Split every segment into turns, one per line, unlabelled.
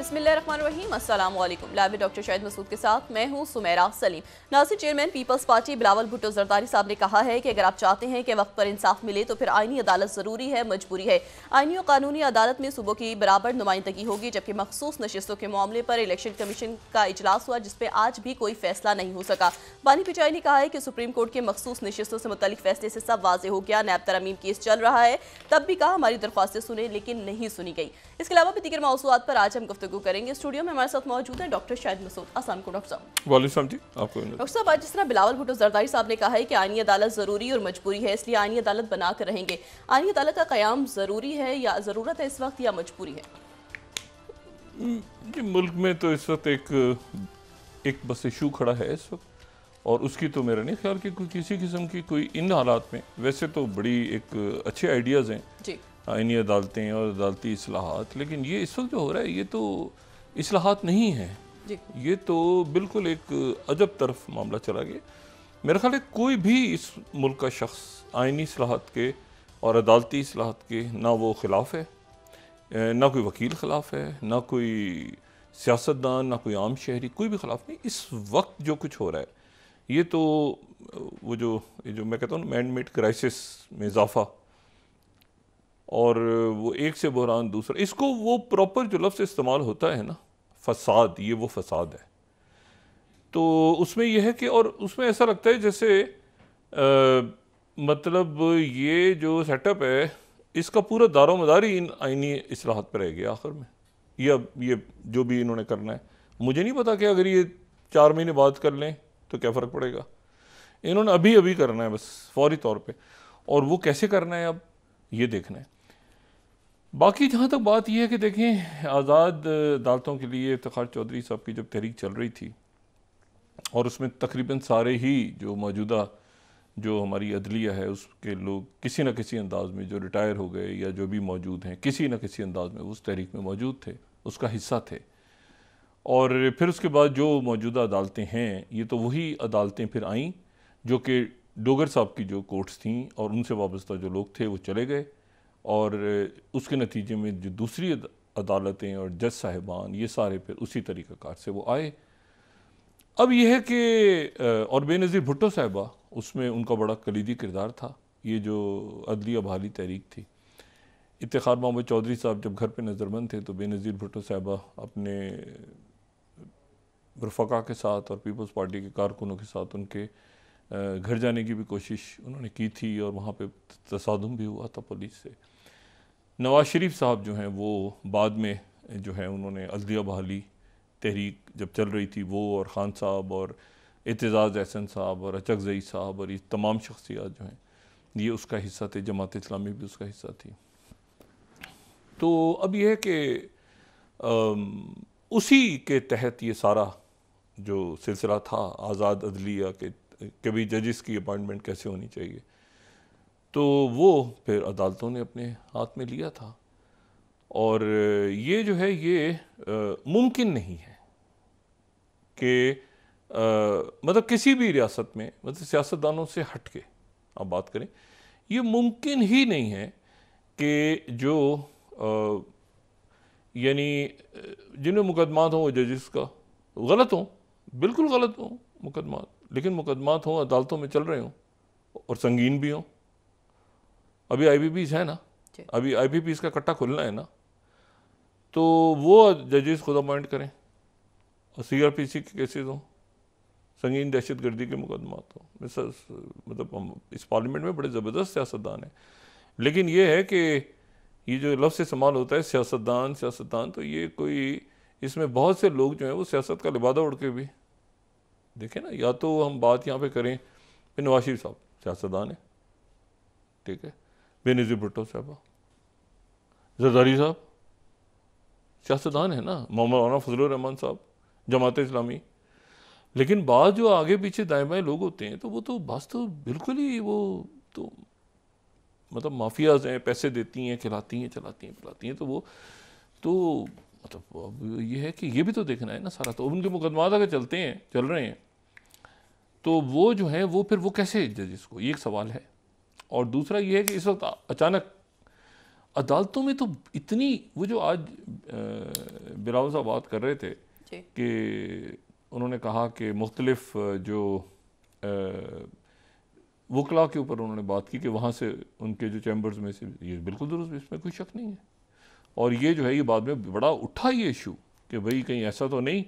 बिस्मिल्लाहिर्रहमानिर्रहीम। अस्सलाम वालेकुम। लाइव में डॉक्टर शाहिद मसूद के साथ मैं हूं Sumera Saleem. Nasir chairman Peoples Party Bilawal Bhutto Zardari साहब ने कहा है कि अगर आप चाहते हैं कि वक्त पर इंसाफ मिले तो फिर आईनी अदालत जरूरी है, मजबूरी है। आईनी और कानूनी अदालत में सूबों की बराबर नुमाइंदगी होगी, जबकि मखसूस नशिस्तों के मामले पर इलेक्शन कमीशन का इजलास हुआ जिसपे आज भी कोई फैसला नहीं हो सका। बानी पिचाई ने कहा है कि सुप्रीम कोर्ट के मखसूस नशिस्तों से मुतल्लिक फैसले से सब वाजे हो गया। नैब तरमीम केस चल रहा है, तब भी कहा हमारी दरख्वास्तें सुने लेकिन नहीं सुनी गई। इसके अलावा भी दीगर मौज़ूआत पर आज हम गुफ्तगू करेंगे। स्टूडियो में हमारे साथ मौजूद है डॉक्टर शाहिद मसूद। अस्सलाम वालेकुम डॉक्टर साहब।
वालेकुम जी, आपको
डॉक्टर साहब, आज जिस तरह बिलावल भुट्टो जरदारी साहब ने कहा है कि आईनी अदालत ज़रूरी और मजबूरी है, इसलिए आईनी अदालत बनाकर रहेंगे। आईनी अदालत का क़याम ज़रूरी है या ज़रूरत है इस वक्त, या मजबूरी है?
जी, मुल्क में तो इस वक्त एक बस इशू खड़ा है इस वक्त, और उसकी तो मेरा नहीं ख्याल कि किसी किस्म की कोई इन हालात में, वैसे तो बड़ी एक अच्छे आइडियाज़ हैं
जी,
आईनी अदालतें और अदालती इस्लाहात, लेकिन ये इस वक्त जो हो रहा है ये तो इस्लाहात नहीं है, ये तो बिल्कुल एक अजब तरफ मामला चला गया। मेरा ख्याल है कोई भी इस मुल्क का शख्स आईनी इस्लाहात के और अदालती इस्लाहात के ना वो ख़िलाफ़ है, ना कोई वकील ख़िलाफ़ है, ना कोई सियासतदान, ना कोई आम शहरी, कोई भी ख़िलाफ़ नहीं। इस वक्त जो कुछ हो रहा है ये तो वो जो मैं कहता हूँ मैन मेड क्राइसिस में इजाफा, और वो एक से बहरान दूसरा, इसको वो प्रॉपर जो लफ्ज़ इस्तेमाल होता है ना, फसाद, ये वो फसाद है। तो उसमें यह है कि, और उसमें ऐसा लगता है जैसे मतलब ये जो सेटअप है इसका पूरा दारो मदार ही इन आईनी इस्लाहात पर रह गया आखिर में। ये जो भी इन्होंने करना है, मुझे नहीं पता कि अगर ये 4 महीने बाद कर लें तो क्या फ़र्क पड़ेगा। इन्होंने अभी अभी करना है बस फौरी तौर पे, और वो कैसे करना है अब ये देखना है। बाकी जहाँ तक बात यह है कि देखें, आज़ाद अदालतों के लिए इफ्तिखार चौधरी साहब की जब तहरीक चल रही थी, और उसमें तकरीबन सारे ही जो मौजूदा जो हमारी अदलिया है उसके लोग किसी न किसी अंदाज में, जो रिटायर हो गए या जो भी मौजूद हैं, किसी न किसी अंदाज में उस तहरीक में मौजूद थे, उसका हिस्सा थे। और फिर उसके बाद जो मौजूदा अदालतें हैं, ये तो वही अदालतें फिर आईं जो कि डोगर साहब की जो कोर्ट्स थीं और उनसे वाबस्ता जो लोग थे वो चले गए, और उसके नतीजे में जो दूसरी अदालतें और जज साहिबान, ये सारे फिर उसी तरीक़ाकार से वो आए। अब यह है कि और बेनज़ीर भुट्टो साहिबा, उसमें उनका बड़ा कलीदी किरदार था। ये जो अदलिया बहाली तहरीक थी, इफ्तिखार मोहम्मद चौधरी साहब जब घर पे नज़रबंद थे तो बेनज़ीर भुट्टो साहिबा अपने रफ़का के साथ और पीपल्स पार्टी के कारकुनों के साथ उनके घर जाने की भी कोशिश उन्होंने की थी, और वहाँ पे तसादुम भी हुआ था पुलिस से। नवाज शरीफ साहब जो हैं वो बाद में जो है उन्होंने अदलिया बहाली तहरीक जब चल रही थी, वो और ख़ान साहब और एतज़ाज़ एहसन साहब और अचकज़ई साहब और ये तमाम शख्सियात जो हैं ये उसका हिस्सा थे, जमात इस्लामी भी उसका हिस्सा थी। तो अब यह है कि उसी के तहत ये सारा जो सिलसिला था आज़ाद अदलिया के भी जजिस की अपॉइंटमेंट कैसे होनी चाहिए, तो वो फिर अदालतों ने अपने हाथ में लिया था। और ये जो है ये मुमकिन नहीं है कि मतलब किसी भी रियासत में, मतलब सियासतदानों से हट के आप बात करें, ये मुमकिन ही नहीं है कि जो यानी जिन्हें मुकदमात हों जजिस का गलत हों, बिल्कुल गलत हों मुकदमात, लेकिन मुकदमात हों अदालतों में चल रहे हों और संगीन भी हों। अभी IPPs है ना, अभी IPPs का कट्टा खुलना है ना, तो वो जजेस खुद अपॉइंट करें, और CRPC के केसेस हों, संगीन दहशतगर्दी के मुकदमात हों। मतलब इस पार्लियामेंट में बड़े ज़बरदस्त सियासतदान हैं, लेकिन ये है कि ये जो लफ्ज़ इस्तेमाल होता है सियासतदान, तो ये कोई, इसमें बहुत से लोग जो हैं वो सियासत का लिबादा उड़ के भी देखें ना, या तो हम बात यहाँ पे करें कि नवाज शरीफ साहब सियासतदान है, ठीक है, बेनज़ीर भुट्टो साहबा, जरदारी साहब सियासतदान है ना, मौलाना फजलुर रहमान साहब जमात इस्लामी, लेकिन बाद जो आगे पीछे दाएं बाएं लोग होते हैं तो वो तो बस तो बिल्कुल ही वो तो मतलब माफियाज हैं, पैसे देती हैं, खिलाती हैं, चलाती हैं, पिलाती हैं, तो वो तो मतलब ये है कि ये भी तो देखना है ना सारा। तो उनके मुकदमात अगर चल रहे हैं तो वो जो है वो फिर वो कैसे जजेस को, ये एक सवाल है। और दूसरा ये है कि इस वक्त अचानक अदालतों में तो इतनी, वो जो आज बिलावल साहब बात कर रहे थे कि उन्होंने कहा कि मुख्तलिफ जो वकला के ऊपर उन्होंने बात की कि वहाँ से उनके जो चैम्बर्स में से, ये बिल्कुल दुरुस्त, इसमें कोई शक नहीं है। और ये जो है ये बाद में बड़ा उठा ये इशू कि भाई कहीं ऐसा तो नहीं।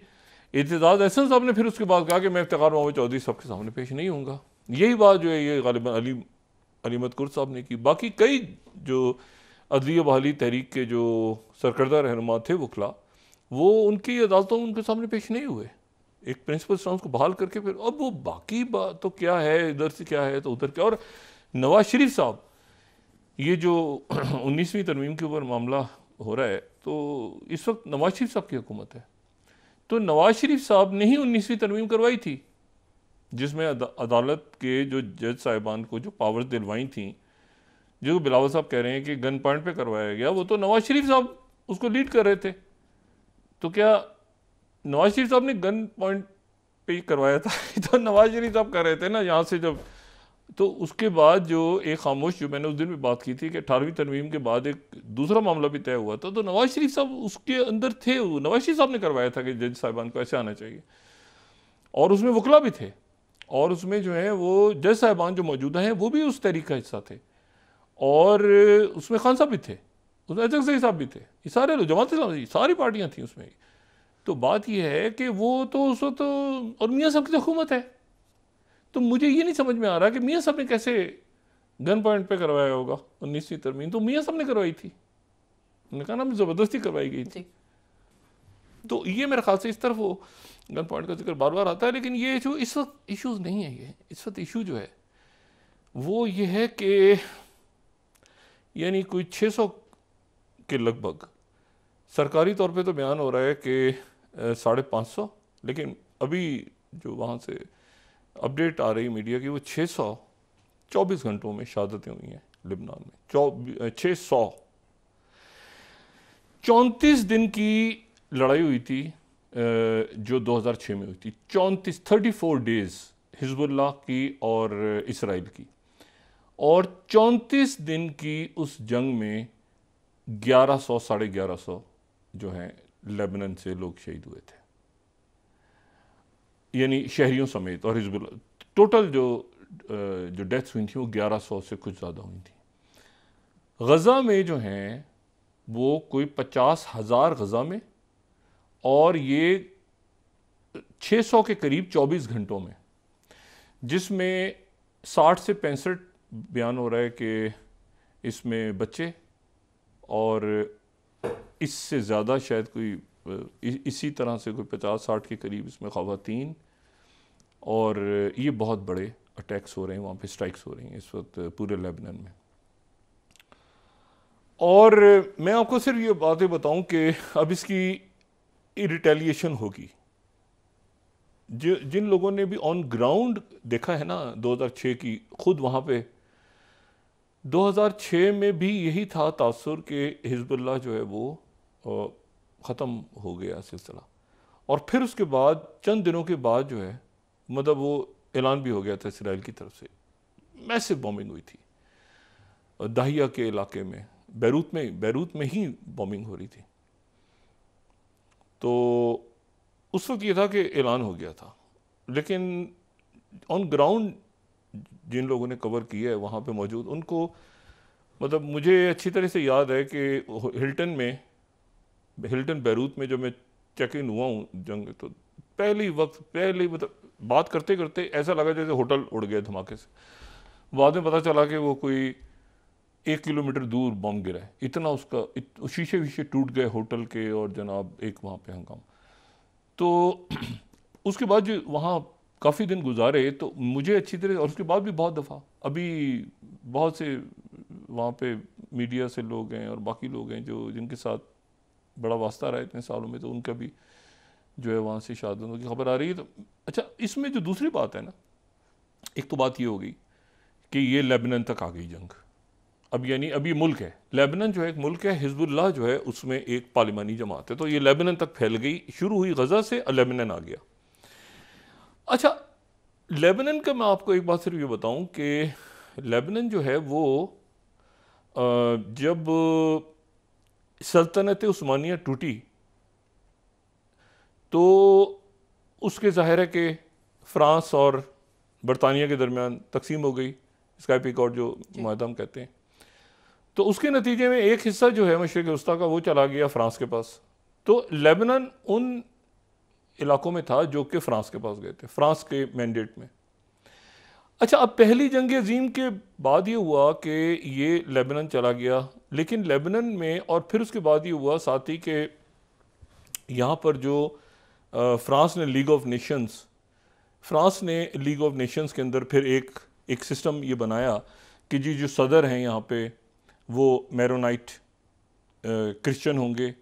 एतजाज़ एहसन साहब ने फिर उसके बाद कहा कि मैं इफ्तिखार मोहम्मद चौधरी साहब के सामने पेश नहीं होऊंगा। यही बात जो है ये गालिबन अली मदकुर साहब ने की। बाकी कई जो अदलिया बहाली तहरीक के जो सरकर्दा रहनुमा थे वकला, वो उनकी अदालतों में उनके सामने पेश नहीं हुए। एक प्रिंसिपल स्टांस को बहाल करके फिर अब वो बाकी बात तो क्या है, इधर से क्या है तो उधर क्या। और नवाज शरीफ साहब, ये जो 19वीं तरमीम के ऊपर मामला हो रहा है, तो इस वक्त नवाज शरीफ साहब की हुकूमत है, तो नवाज शरीफ साहब ने ही 19वीं तरमीम करवाई थी, जिसमें अदालत के जो जज साहिबान को जो पावर्स दिलवाई थी, जो बिलावल साहब कह रहे हैं कि गन पॉइंट पे करवाया गया, वो तो नवाज शरीफ साहब उसको लीड कर रहे थे। तो क्या नवाज शरीफ साहब ने गन पॉइंट पे ही करवाया था? तो नवाज शरीफ साहब कर रहे थे ना यहाँ से जब। तो उसके बाद जो एक खामोश, जो मैंने उस दिन भी बात की थी कि 18वीं तरमीम के बाद एक दूसरा मामला भी तय हुआ था, तो नवाज शरीफ साहब उसके अंदर थे। नवाज शरीफ साहब ने करवाया था कि जज साहिबान को ऐसे आना चाहिए, और उसमें वकला भी थे, और उसमें जो है वो जज साहिबान जो मौजूदा हैं वो भी उस तहरीक का हिस्सा थे, और उसमें खान साहब भी थे, उसमें अजहर साहब भी थे, ये सारे लोग, जमात इस्लामी, सारी पार्टियां थी उसमें। तो बात यह है कि वो तो उस वक्त, और मियाँ साहब की हुकूमत है, तो मुझे ये नहीं समझ में आ रहा कि मियाँ साहब ने कैसे गन पॉइंट पे करवाया होगा 19वीं तरमीम। तो मियाँ साहब ने करवाई थी, उन्होंने कहा ना ज़बरदस्ती करवाई गई थी। तो ये मेरे ख्याल से इस तरफ वो गन पॉइंट का जिक्र बार बार आता है। लेकिन ये जो इस वक्त इशूज़ नहीं है, ये इस वक्त इशू जो है वो ये है कि यानी कोई 600 के लगभग सरकारी तौर पे तो बयान हो रहा है कि 550, लेकिन अभी जो वहाँ से अपडेट आ रही मीडिया की, वो 624 घंटों में शहादतें हुई हैं लिबनान में। 634 दिन की लड़ाई हुई थी जो 2006 में हुई थी। 34 डेज हिजबुल्लाह की और इसराइल की, और 34 दिन की उस जंग में 1100 साढ़े 1100 जो हैं लेबनान से लोग शहीद हुए थे, यानी शहरियों समेत। और हिजबुल्लाह टोटल जो डेथ्स हुई थी वो 1100 से कुछ ज़्यादा हुई थी। गज़ा में जो हैं वो कोई 50,000 गज़ा में, और ये 600 के करीब 24 घंटों में, जिसमें 60 से 65 बयान हो रहा है कि इसमें बच्चे, और इससे ज़्यादा शायद कोई इसी तरह से कोई 50-60 के करीब इसमें ख़वातीन। और ये बहुत बड़े अटैक्स हो रहे हैं वहाँ पे, स्ट्राइक्स हो रही हैं इस वक्त पूरे लेबनान में। और मैं आपको सिर्फ ये बातें बताऊं कि अब इसकी रिटेलिएशन होगी। जिन लोगों ने भी ऑन ग्राउंड देखा है ना 2006 की, खुद वहाँ पे 2006 में भी यही था तासुर कि हिजबुल्लाह जो है वो ख़त्म हो गया सिलसिला, और फिर उसके बाद चंद दिनों के बाद जो है मतलब वो ऐलान भी हो गया था इसराइल की तरफ से। मैसिव बॉम्बिंग हुई थी दाहिया के इलाके में, बैरूत में ही बॉम्बिंग हो रही थी। तो उस वक्त ये था कि ऐलान हो गया था, लेकिन ऑन ग्राउंड जिन लोगों ने कवर किया है वहाँ पे मौजूद, उनको मतलब मुझे अच्छी तरह से याद है कि हिल्टन बैरूत में जब मैं चेक इन हुआ हूँ जंग, तो पहले मतलब बात करते करते ऐसा लगा जैसे होटल उड़ गया धमाके से। बाद में पता चला कि वो कोई 1 किलोमीटर दूर बम गिरा है, इतना उसका शीशे वीशे टूट गए होटल के, और जनाब एक वहाँ पे हंगामा। तो उसके बाद जो वहाँ काफ़ी दिन गुजारे तो मुझे अच्छी तरह, और उसके बाद भी बहुत दफ़ा अभी बहुत से वहाँ पे मीडिया से लोग हैं और बाकी लोग हैं जो जिनके साथ बड़ा वास्ता रहा है इतने सालों में, तो उनका भी जो है वहाँ से शहादतों की खबर आ रही है। तो अच्छा, इसमें जो दूसरी बात है ना, एक तो बात ये हो गई कि ये लेबनान तक आ गई जंग। अब यानी अब ये मुल्क है, लेबनान जो है एक मुल्क है, हिजबुल्लाह जो है उसमें एक पार्लिमानी जमात है, तो ये लेबनान तक फैल गई, शुरू हुई गज़ा से, लेबनान आ गया। अच्छा, लेबनान का मैं आपको एक बात सिर्फ ये बताऊं कि लेबनान जो है वो जब सल्तनत उस्मानिया टूटी तो उसके ज़ाहिर है कि फ़्रांस और बरतानिया के दरमियान तकसीम हो गई, स्काइप एकॉर्ड जो मुआहदा हम कहते हैं। तो उसके नतीजे में एक हिस्सा जो है मशरिक़ वस्ता का वो चला गया फ़्रांस के पास। तो लेबनान उन इलाकों में था जो कि फ़्रांस के पास गए थे, फ़्रांस के मैंडेट में। अच्छा, अब पहली जंग अज़ीम के बाद ये हुआ कि ये लेबनान चला गया, लेकिन लेबनान में और फिर उसके बाद ये हुआ साथ ही कि यहाँ पर जो फ़्रांस ने लीग ऑफ नेशंस, फ़्रांस ने लीग ऑफ नेशंस के अंदर फिर एक सिस्टम ये बनाया कि जी जो सदर हैं यहाँ पे वो मैरोनाइट क्रिश्चियन होंगे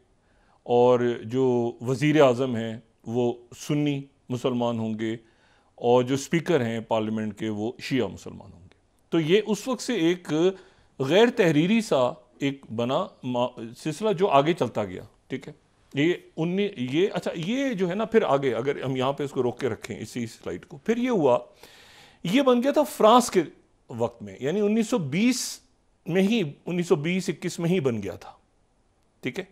और जो वज़ीर आज़म हैं वो सुन्नी मुसलमान होंगे और जो स्पीकर हैं पार्लियामेंट के वो शिया मुसलमान होंगे। तो ये उस वक्त से एक गैर तहरीरी सा एक बना सिलसिला जो आगे चलता गया। ठीक है, ये अच्छा, ये जो है ना फिर आगे अगर हम यहाँ पे इसको रोक के रखें इसी स्लाइड को, फिर ये हुआ, ये बन गया था फ्रांस के वक्त में, यानी 1920 में ही 1920-21 में ही बन गया था। ठीक है,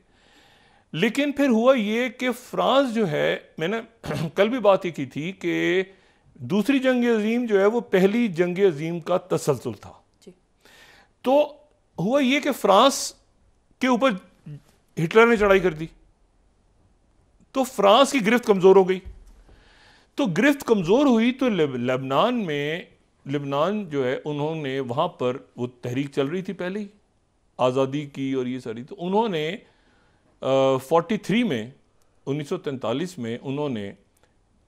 लेकिन फिर हुआ ये कि फ्रांस जो है, मैंने कल भी बात ही की थी कि दूसरी जंग अजीम जो है वो पहली जंग अजीम का तसलसल था। तो हुआ ये कि फ्रांस के ऊपर हिटलर ने चढ़ाई कर दी, तो फ्रांस की गिरफ्त कमजोर हो गई। तो गिरफ्त कमजोर हुई तो लेबनान जो है उन्होंने वहां पर वो तहरीक चल रही थी पहले ही आज़ादी की और ये सारी, तो उन्होंने 43 में 1943 में उन्होंने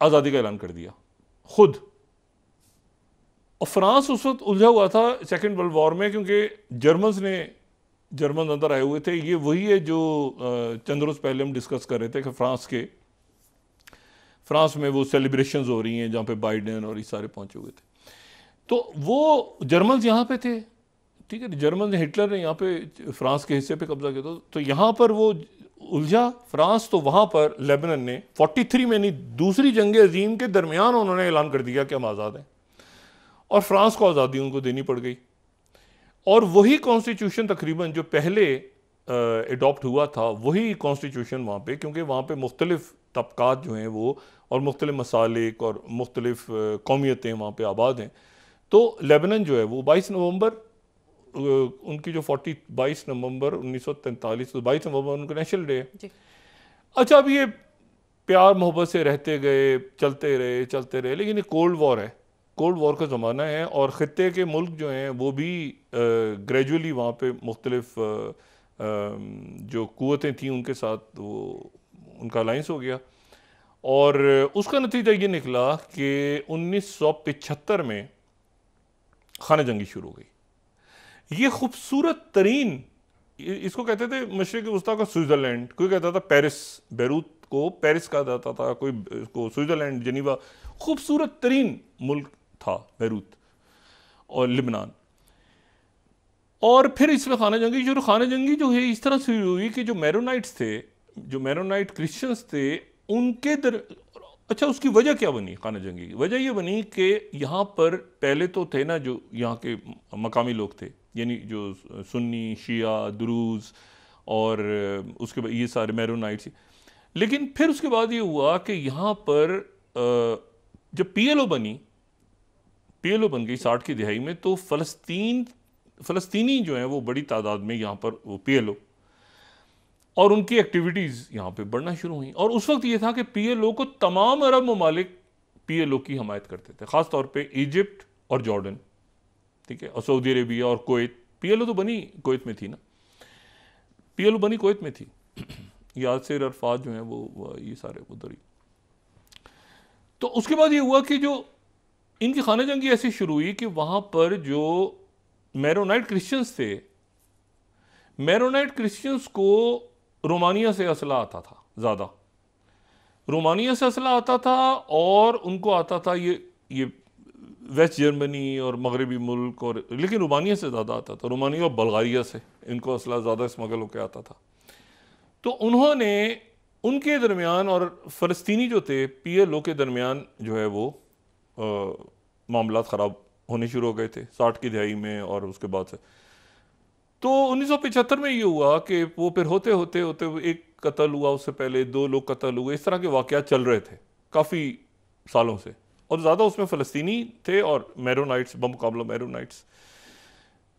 आज़ादी का ऐलान कर दिया खुद। और फ्रांस उस वक्त उलझा हुआ था सेकेंड वर्ल्ड वॉर में, क्योंकि जर्मन अंदर आए हुए थे। ये वही है जो चंद रोज़ पहले हम डिस्कस कर रहे थे कि फ्रांस में वो सेलिब्रेशंस हो रही हैं जहाँ पे बाइडेन और ये सारे पहुँचे हुए थे। तो वो जर्मन्स यहाँ पे थे। ठीक है, जर्मन हिटलर ने यहाँ पे फ्रांस के हिस्से पे कब्जा किया, तो यहाँ पर वो उलझा फ्रांस। तो वहाँ पर लेबनान ने 43 में नहीं, दूसरी जंग अजीम के दरमियान उन्होंने ऐलान कर दिया कि हम आज़ाद हैं, और फ्रांस को आज़ादी उनको देनी पड़ गई। और वही कॉन्स्टिट्यूशन तकरीबन जो पहले एडॉप्ट हुआ था, वही कॉन्स्टिट्यूशन वहाँ पे, क्योंकि वहाँ पे मुख्तलिफ तबकात जो हैं वो और मुख्तलिफ मसालिक और मुख्तलिफ कौमियतें वहाँ पे आबाद हैं। तो लेबनान जो है वो 22 नवंबर उनकी जो 22 नवंबर 1943, तो 22 नवंबर उनका नेशनल डे है। अच्छा, अब ये प्यार मोहब्बत से रहते गए, चलते रहे, लेकिन ये कोल्ड वॉर है, कोल्ड वॉर का ज़माना है, और ख़ित्ते के मुल्क जो हैं वो भी ग्रेजुअली वहाँ पे मुख्तलिफ जो क़ुव्वतें थीं उनके साथ वो उनका अलाइंस हो गया। और उसका नतीजा ये निकला कि 1975 में खाना जंगी शुरू हो गई। ये खूबसूरत तरीन, इसको कहते थे मशरिक़ वस्ता का स्विट्ज़रलैंड, कोई कहता था पेरिस, बैरूत को पेरिस कहा जाता था, कोई इसको स्विट्ज़रलैंड, जेनीवा, खूबसूरत तरीन मुल्क था बैरूत और लिबनान। और फिर इसमें खाना जंगी जो है इस तरह से हुई कि जो मैरोनाइट क्रिश्चियंस थे उनके अच्छा, उसकी वजह क्या बनी खाना जंगी की? वजह ये बनी कि यहाँ पर पहले तो थे ना जो यहाँ के मकामी लोग थे, यानी जो सुन्नी, शिया, दुरूज़ और उसके बाद ये सारे मैरोनाइट्स। लेकिन फिर उसके बाद ये हुआ कि यहाँ पर जब पीएलओ बन गई 60 की दिहाई में, तो फ़लस्तीनी जो हैं वो बड़ी तादाद में यहाँ पर वो पीएलओ और उनकी एक्टिविटीज़ यहाँ पे बढ़ना शुरू हुई। और उस वक्त ये था कि पीएलओ को तमाम अरब ममालिक पीएलओ की हमायत करते थे, ख़ास तौर पे इजिप्ट और जॉर्डन, ठीक है, और सऊदी अरेबिया और कुवैत। पीएलओ तो बनी कुवैत में थी ना, पीएलओ बनी कुवैत में थी। यासिर अरफात जो हैं वो ये सारे उधर ही। तो उसके बाद ये हुआ कि जो इनकी खाना जंगी ऐसी शुरू हुई कि वहाँ पर जो मैरोनाइट क्रिश्चियंस थे, मैरोनाइट क्रिश्चियंस को रोमानिया से असला आता था, ज़्यादा रोमानिया से असला आता था, और उनको आता था ये वेस्ट जर्मनी और मगरबी मुल्क, और लेकिन रोमानिया से ज़्यादा आता था, रोमानिया और बल्गारिया से इनको असला ज़्यादा स्मगल होकर आता था। तो उन्होंने उनके दरमियान और फ़लस्तीनी जो थे पीएलओ के दरमियान जो है वो मामलात ख़राब होने शुरू हो गए थे 60 की दिहाई में, और उसके बाद से तो 1975 में ये हुआ कि वो फिर होते होते होते एक कत्ल हुआ, उससे पहले 2 लोग कत्ल हुए, इस तरह के वाक़यात चल रहे थे काफ़ी सालों से, और ज़्यादा उसमें फ़लस्तीनी थे और मैरोनाइट्स, बमुकाबला मैरोनाइट्स।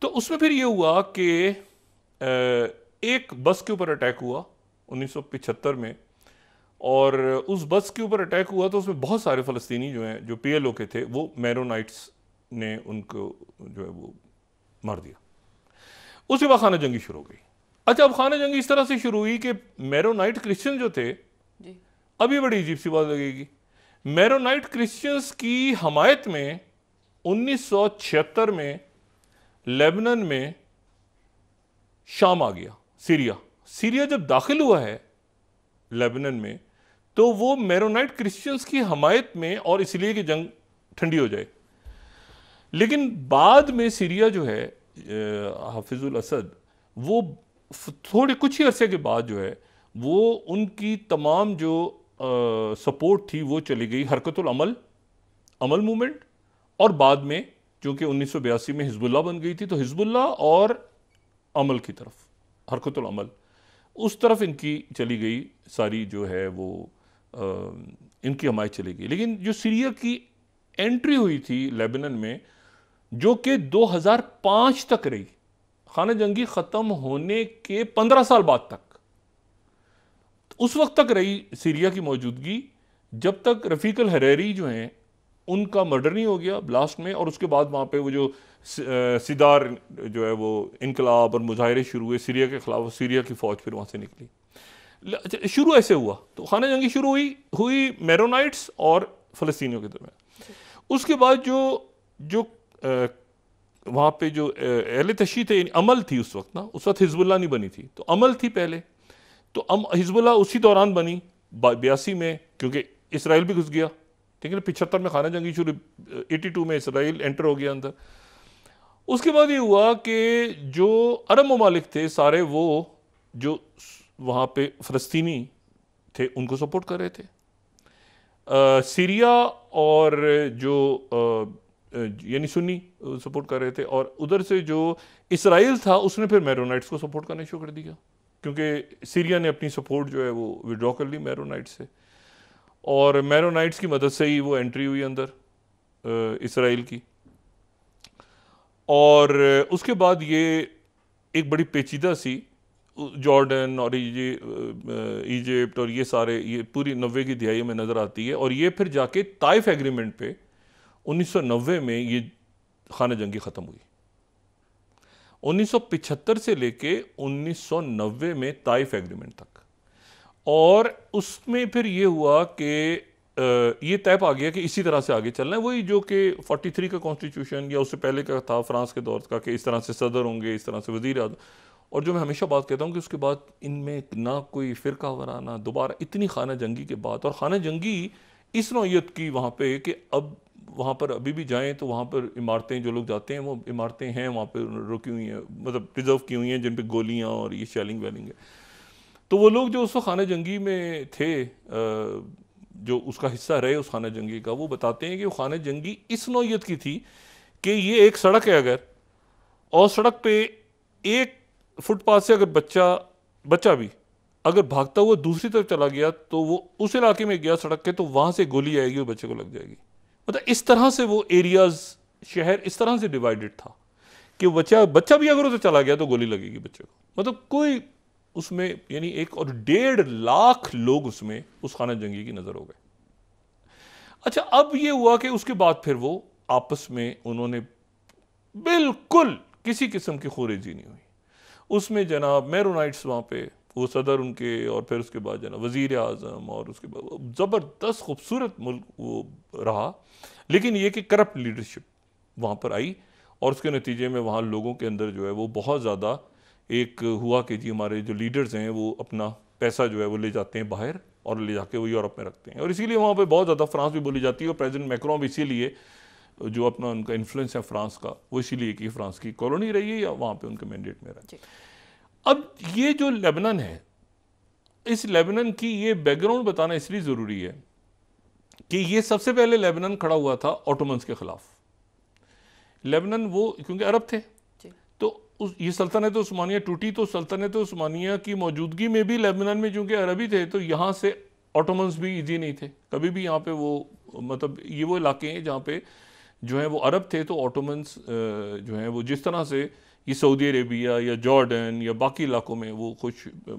तो उसमें फिर ये हुआ कि एक बस के ऊपर अटैक हुआ 1975 में, और उस बस के ऊपर अटैक हुआ तो उसमें बहुत सारे फ़लस्तीनी जो हैं, जो PLO के थे, वो मैरोनाइट्स ने उनको जो है वो मार दिया। उसके बाद खाना जंगी शुरू हो गई। अच्छा, अब खाना जंगी इस तरह से शुरू हुई कि मैरोनाइट क्रिश्चियन जो थे
जी।
अभी बड़ी अजीब सी बात लगेगी, मैरोनाइट क्रिश्चियंस की हमायत में 1976 में लेबनान में शाम आ गया, सीरिया जब दाखिल हुआ है लेबनान में, तो वो मैरोनाइट क्रिश्चियंस की हमायत में, और इसलिए कि जंग ठंडी हो जाए। लेकिन बाद में सीरिया जो है, हाफिजुल असद, वो थोड़े कुछ ही अरसे के बाद जो है वो उनकी तमाम जो सपोर्ट थी वो चली गई हरकतुल अमल मूवमेंट, और बाद में चूंकि 1982 में हिजबुल्लाह बन गई थी, तो हिजबुल्लाह और अमल की तरफ, हरकतुल अमल, उस तरफ इनकी चली गई सारी जो है वो इनकी हमायत चली गई। लेकिन जो सीरिया की एंट्री हुई थी लेबनान में, जो कि 2005 तक रही, खाना जंगी ख़त्म होने के 15 साल बाद तक, उस वक्त तक रही सीरिया की मौजूदगी, जब तक रफ़ीक अल हरैरी जो हैं उनका मर्डर नहीं हो गया ब्लास्ट में, और उसके बाद वहाँ पे वो जो सिदार जो है वो इनकलाब और मुजाहरे शुरू हुए सीरिया के खिलाफ, सीरिया की फ़ौज फिर वहाँ से निकली। शुरू ऐसे हुआ, तो खाना जंगी शुरू हुई मैरोनाइट्स और फ़लस्तीनियों के दरमियान। उसके बाद जो वहाँ पे जो अहले तशी थे, अमल थी उस वक्त ना, उस वक्त हिजबुल्लाह नहीं बनी थी, तो अमल थी पहले, तो हिजबुल्लाह उसी दौरान बनी 82 में, क्योंकि इसराइल भी घुस गया, ठीक है ना। 75 में खाना जंगी शुरू, 82 में इसराइल एंटर हो गया अंदर। उसके बाद ये हुआ कि जो अरब ममालिक थे सारे, वो जो वहाँ पे फ़लस्तीनी थे उनको सपोर्ट कर रहे थे, सीरिया और जो यानी सुन्नी सपोर्ट कर रहे थे, और उधर से जो इसराइल था उसने फिर मैरोनाइट्स को सपोर्ट करना शुरू कर दिया, क्योंकि सीरिया ने अपनी सपोर्ट जो है वो विड्रॉ कर ली मैरोनाइट्स से, और मैरोनाइट्स की मदद से ही वो एंट्री हुई अंदर इसराइल की। और उसके बाद ये एक बड़ी पेचीदा सी, जॉर्डन और इजिप्ट और ये सारे, ये पूरी 90 की दिहाई में नज़र आती है, और ये फिर जाके ताइफ एग्रीमेंट पे 1990 में ये खाना जंगी ख़त्म हुई। 1975 से लेके 1990 में ताइफ एग्रीमेंट तक, और उसमें फिर ये हुआ कि ये तय आ गया कि इसी तरह से आगे चलना है, वही जो कि 43 का कॉन्स्टिट्यूशन या उससे पहले का था फ्रांस के दौर का, कि इस तरह से सदर होंगे, इस तरह से वज़ीर आज़म। और जो मैं हमेशा बात कहता हूँ कि उसके बाद इनमें ना कोई फ़िरका वराना, दोबारा इतनी खाना जंगी के बाद, और खाना जंगी इस नौइयत की वहाँ पे कि अब वहाँ पर अभी भी जाएं तो वहाँ पर इमारतें, जो लोग जाते हैं वो इमारतें हैं वहाँ पर रुकी हुई हैं, मतलब प्रिजर्व की हुई हैं, जिन पे गोलियाँ और ये शेलिंग वेलिंग है। तो वो लोग जो उस वक्त खाना जंगी में थे, जो उसका हिस्सा रहे उस खाना जंगी का, वो बताते हैं कि वो खाना जंगी इस नौइयत की थी कि ये एक सड़क है अगर, और सड़क पे एक फुटपाथ से अगर बच्चा भी अगर भागता हुआ दूसरी तरफ चला गया, तो वो उस इलाके में गया सड़क के, तो वहाँ से गोली आएगी और बच्चे को लग जाएगी। मतलब इस तरह से वो एरियाज, शहर इस तरह से डिवाइडेड था कि बच्चा भी अगर उधर चला गया तो गोली लगेगी बच्चे को। मतलब कोई उसमें, यानी 1.5 लाख लोग उसमें उस खाना जंगी की नजर हो गए। अच्छा, अब ये हुआ कि उसके बाद फिर वो आपस में उन्होंने बिल्कुल किसी किस्म की खूरेजी नहीं हुई। उसमें जनाब मैरोनाइट्स वहाँ पे वो सदर उनके, और फिर उसके बाद जनाब वज़ीर आज़म, और उसके बाद ज़बरदस्त खूबसूरत मुल्क वो रहा। लेकिन ये कि करप्ट लीडरशिप वहाँ पर आई, और उसके नतीजे में वहाँ लोगों के अंदर जो है वो बहुत ज़्यादा एक हुआ कि जी हमारे जो लीडर्स हैं वो अपना पैसा जो है वो ले जाते हैं बाहर, और ले जाके वो यूरोप में रखते हैं, और इसीलिए वहाँ पे बहुत ज़्यादा फ्रांस भी बोली जाती है। और प्रेसिडेंट मैक्रों भी इसीलिए, जो अपना उनका इन्फ्लुएंस है फ्रांस का, वो इसीलिए कि फ्रांस की कॉलोनी रही है या वहाँ पे उनके मैंडेट में रहे। अब ये जो लेबनान है, इस लेबनान की ये बैकग्राउंड बताना इसलिए ज़रूरी है कि ये सबसे पहले लेबनान खड़ा हुआ था ऑटोमन्स के ख़िलाफ़। लेबनान वो क्योंकि अरब थे, तो ये सल्तनत उस्मानिया टूटी तो सल्तनत उस्मानिया की मौजूदगी में भी लेबनान में चूंकि अरबी थे तो यहाँ से ऑटोमन्स भी इजी नहीं थे कभी भी। यहाँ पे वो मतलब ये वो इलाके हैं जहाँ पे जो है वो अरब थे, तो ऑटोमन्स जो हैं वो जिस तरह से ये सऊदी अरेबिया या जॉर्डन या बाकी इलाकों में वो कुछ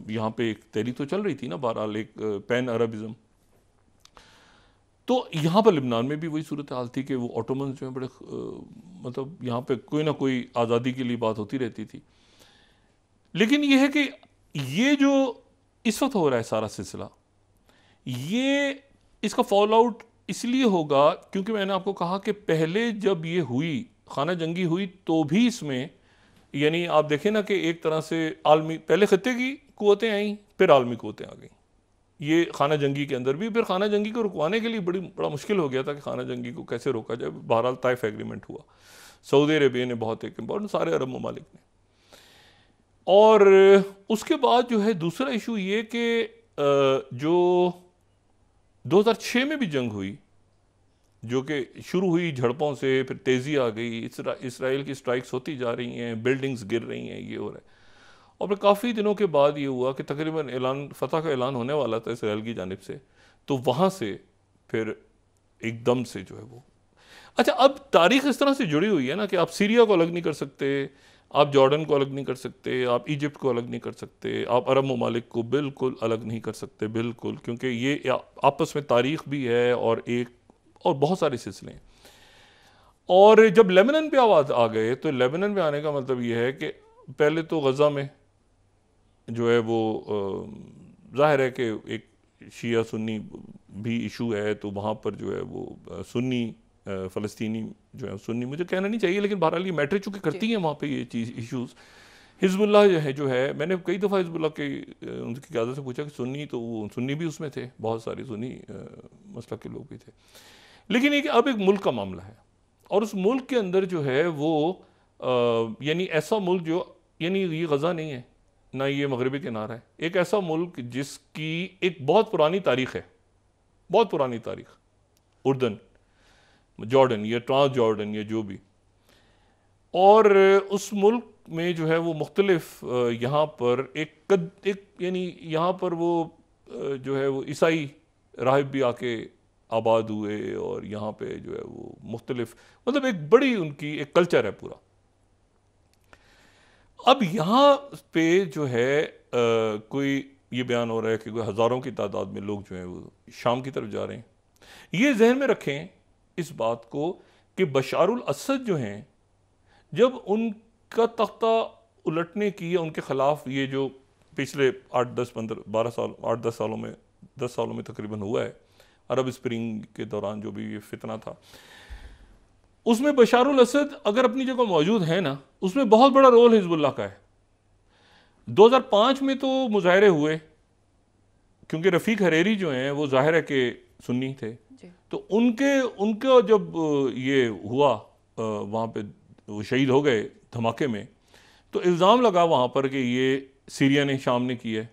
यहाँ पे एक तहरीक तो चल रही थी ना, बहरहाल एक पैन अरबिज़म। तो यहाँ पर लिबनान में भी वही सूरत हाल थी कि वो ऑटोमन्स जो है बड़े मतलब यहाँ पे कोई ना कोई आज़ादी के लिए बात होती रहती थी। लेकिन ये है कि ये जो इस वक्त हो रहा है सारा सिलसिला, ये इसका फॉल आउट इसलिए होगा क्योंकि मैंने आपको कहा कि पहले जब ये हुई खाना जंगी हुई तो भी इसमें यानी आप देखें ना कि एक तरह से आलमी पहले खत्ते की कुव्वतें आई फिर आलमी कुव्वतें आ गई ये खाना जंगी के अंदर भी। फिर खाना जंगी को रुकवाने के लिए बड़ा मुश्किल हो गया था कि खाना जंगी को कैसे रोका जाए। बहरहाल ताइफ एग्रीमेंट हुआ, सऊदी अरेबिया ने बहुत एक इम्पोर्टेंट, सारे अरब ममालिक ने। और उसके बाद जो है दूसरा इशू ये कि जो 2006 में भी जंग हुई जो कि शुरू हुई झड़पों से, फिर तेज़ी आ गई, इसराइल की स्ट्राइक्स होती जा रही हैं, बिल्डिंग्स गिर रही हैं, ये हो रहा है। और फिर काफ़ी दिनों के बाद ये हुआ कि तकरीबन फतह का ऐलान होने वाला था इसराइल की जानिब से, तो वहाँ से फिर एकदम से जो है वो अच्छा, अब तारीख़ इस तरह से जुड़ी हुई है ना कि आप सीरिया को अलग नहीं कर सकते, आप जॉर्डन को अलग नहीं कर सकते, आप इजिप्ट को अलग नहीं कर सकते, आप अरब ममालिक को बिल्कुल अलग नहीं कर सकते, बिल्कुल, क्योंकि ये आपस में तारीख़ भी है और बहुत सारे सिलसिले हैं। और जब लेबनान पे आवाज़ आ गए तो लेबनान में आने का मतलब ये है कि पहले तो गज़ा में जो है वो ज़ाहिर है कि एक शिया सुन्नी भी इशू है, तो वहाँ पर जो है वो सुन्नी फ़लस्तीनी जो है सुन्नी, मुझे कहना नहीं चाहिए लेकिन बहरहाल ये मैटर चूँकि करती हैं वहाँ पे ये चीज़ इशूज़। हिज़्बुल्लाह जो है मैंने कई दफ़ा हिज़्बुल्लाह के उनकी क़यादत से पूछा कि सुन्नी, तो वो सुन्नी भी उसमें थे, बहुत सारे सुन्नी मसलक के लोग भी थे। लेकिन ये कि अब एक मुल्क का मामला है और उस मुल्क के अंदर जो है वो यानी ऐसा मुल्क जो यानी ये गज़ा नहीं है ना ये मगरबी किनारा है, एक ऐसा मुल्क जिसकी एक बहुत पुरानी तारीख़ है, बहुत पुरानी तारीख़, उर्दन, जॉर्डन या ट्रांस जॉर्डन या जो भी। और उस मुल्क में जो है वो मुख्तलिफ यहाँ पर एक यानी यहाँ पर वो जो है वो ईसाई राहिब भी आके आबाद हुए और यहाँ पे जो है वो मुख्तलिफ मतलब एक बड़ी उनकी एक कल्चर है पूरा। अब यहाँ पे जो है कोई ये बयान हो रहा है कि कोई हज़ारों की तादाद में लोग जो हैं वो शाम की तरफ जा रहे हैं। ये जहन में रखें इस बात को कि बशारुल असद जो हैं, जब उनका तख्ता उलटने की या उनके ख़िलाफ़ ये जो पिछले 8-10 सालों में तकरीबन हुआ है, अरब स्प्रिंग के दौरान जो भी ये फितना था, उसमें बशारुल असद अगर अपनी जगह मौजूद है ना, उसमें बहुत बड़ा रोल हिज़्बुल्लाह का है। 2005 में तो मुजाहरे हुए क्योंकि रफ़ीक हरेरी जो हैं वो ज़ाहिर है कि सुन्नी थे, तो उनके जब ये हुआ वहाँ पे वो शहीद हो गए धमाके में, तो इल्ज़ाम लगा वहाँ पर कि ये सीरिया ने, शाम ने की है,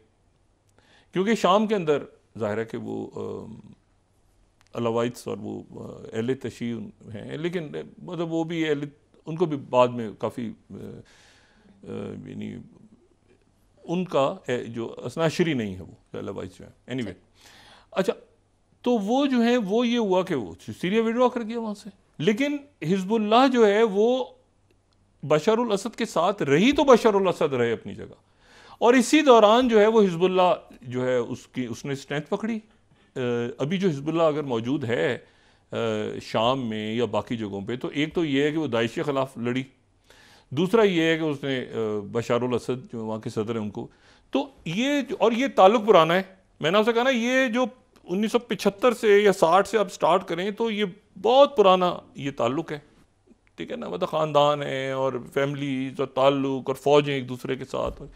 क्योंकि शाम के अंदर ज़ाहिर है कि वो अलावाइट्स और वो अहले तशी हैं, लेकिन मतलब वो भी उनको भी बाद में काफ़ी यानी उनका जो असनाशरी नहीं है वो अलावाइट्स जो है। एनीवे, अच्छा, तो वो जो है वो ये हुआ कि वो सीरिया विड्रॉ कर गया वहाँ से, लेकिन हिज़्बुल्लाह जो है वो बशरुल असद के साथ रही, तो बशरुल असद रहे अपनी जगह, और इसी दौरान जो है वो हिज़्बुल्लाह जो है उसने स्ट्रेंथ पकड़ी। अभी जो हिज़्बुल्लाह अगर मौजूद है शाम में या बाकी जगहों पे, तो एक तो ये है कि वो दाइश के ख़िलाफ़ लड़ी, दूसरा ये है कि उसने बशारुल असद जो वहाँ के सदर हैं उनको, तो ये ताल्लुक़ पुराना है। मैंने आपसे कहा ना, ये जो 1975 से या 60 से आप स्टार्ट करें तो ये बहुत पुराना ये ताल्लुक़ है, ठीक है ना, मतलब ख़ानदान है और फैमिलीज़ और ताल्लुक़ और फ़ौजें एक दूसरे के साथ।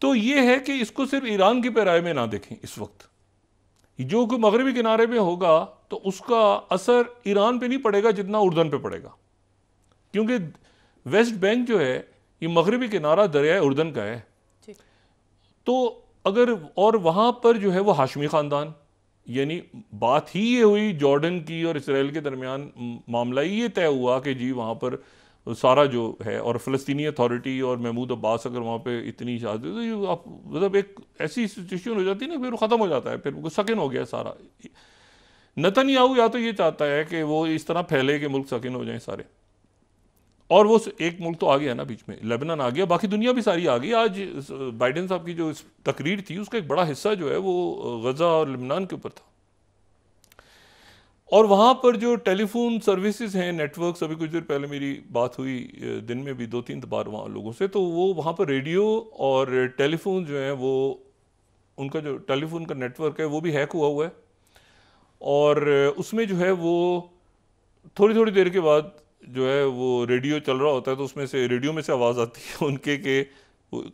तो ये है कि इसको सिर्फ ईरान की पैराए में ना देखें। इस वक्त जो कोई मगरबी किनारे पे होगा तो उसका असर ईरान पे नहीं पड़ेगा जितना उर्दन पे पड़ेगा, क्योंकि वेस्ट बैंक जो है ये मगरबी किनारा दरियाए उर्दन का है। तो अगर और वहाँ पर जो है वो हाशमी ख़ानदान, यानी बात ही ये हुई जॉर्डन की और इसराइल के दरमियान मामला ये तय हुआ कि जी वहाँ पर सारा जो है, और फ़लस्तीनी अथॉरिटी और महमूद अब्बास अगर वहाँ पे इतनी शादी, तो ये आप मतलब एक ऐसी सिचुएशन हो जाती है ना, फिर ख़त्म हो जाता है, फिर सकिन हो गया सारा। नेतन्याहू या तो ये चाहता है कि वो इस तरह फैले कि मुल्क सकिन हो जाएं सारे, और वो एक मुल्क तो आ गया ना बीच में, लेबनान आ गया, बाकी दुनिया भी सारी आ गई। आज बाइडेन साहब की जो तकरीर थी उसका एक बड़ा हिस्सा जो है वो गज़ा और लेबनान के ऊपर था, और वहाँ पर जो टेलीफोन सर्विसेज हैं, नेटवर्क्स, अभी कुछ देर पहले मेरी बात हुई दिन में भी 2-3 बार वहाँ लोगों से, तो वो वहाँ पर रेडियो और टेलीफोन जो है वो, उनका जो टेलीफोन का नेटवर्क है वो भी हैक हुआ है, और उसमें जो है वो थोड़ी थोड़ी देर के बाद जो है वो रेडियो चल रहा होता है, तो उसमें से रेडियो में से आवाज़ आती है उनके के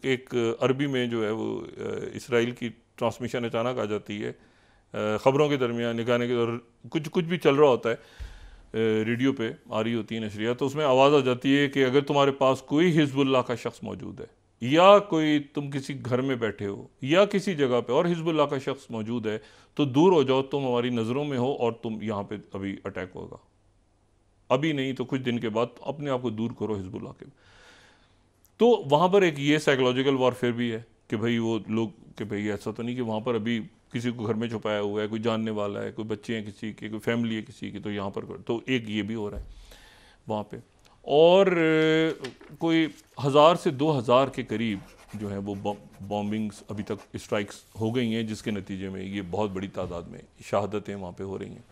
एक अरबी में जो है वो इसराइल की ट्रांसमिशन अचानक आ जाती है ख़बरों के दरमियान निकालने के, और कुछ भी चल रहा होता है रेडियो पे आ रही होती है नशरिया, तो उसमें आवाज़ आ जाती है कि अगर तुम्हारे पास कोई हिज़्बुल्लाह का शख्स मौजूद है, या कोई तुम किसी घर में बैठे हो या किसी जगह पे और हिज़्बुल्लाह का शख्स मौजूद है, तो दूर हो जाओ, तुम हमारी नज़रों में हो और तुम यहाँ पे अभी अटैक होगा, अभी नहीं तो कुछ दिन के बाद अपने आप को दूर करो हिज़्बुल्लाह के। तो वहाँ पर एक ये साइकोलॉजिकल वॉरफेयर भी है कि भाई वो लोग कि भाई ऐसा तो नहीं कि वहाँ पर अभी किसी को घर में छुपाया हुआ है, कोई जानने वाला है, कोई बच्चे हैं किसी के, कोई फैमिली है किसी की, तो यहाँ पर तो एक ये भी हो रहा है वहाँ पे, और कोई 1000 से 2000 के करीब जो है वो बॉम्बिंग्स अभी तक स्ट्राइक्स हो गई हैं, जिसके नतीजे में ये बहुत बड़ी तादाद में शहादतें वहाँ पे हो रही हैं।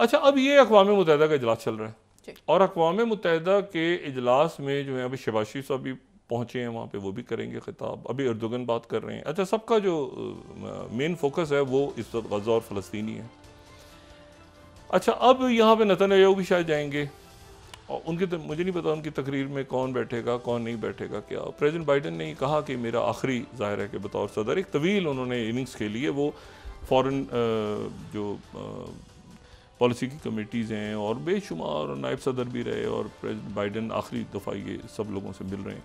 अच्छा, अब ये अक़वाम मुत्तहिदा का इजलास चल रहा है, और अक़वाम मुत्तहिदा के इजलास में जो है अभी शबाशी साहब भी पहुँचे हैं वहाँ पे, वो भी करेंगे खिताब, अभी अर्दोगन बात कर रहे हैं। अच्छा, सबका जो मेन फोकस है वो इस वक्त गज़ा और फ़लस्तीनी है। अच्छा, अब यहाँ पे नेतन्याहू भी शायद जाएंगे, और उनकी तो मुझे नहीं पता उनकी तकरीर में कौन बैठेगा कौन नहीं बैठेगा क्या। प्रेसिडेंट बाइडेन ने कहा कि मेरा आखिरी ज़ाहिर है कि बतौर सदर, एक तवील उन्होंने इनिंग्स खेली है, वो फ़ॉरेन जो पॉलिसी की कमेटीज़ हैं और बेशुमार नायब सदर भी रहे, और प्रेसिडेंट बाइडेन आखिरी दफ़ा ये सब लोगों से मिल रहे हैं,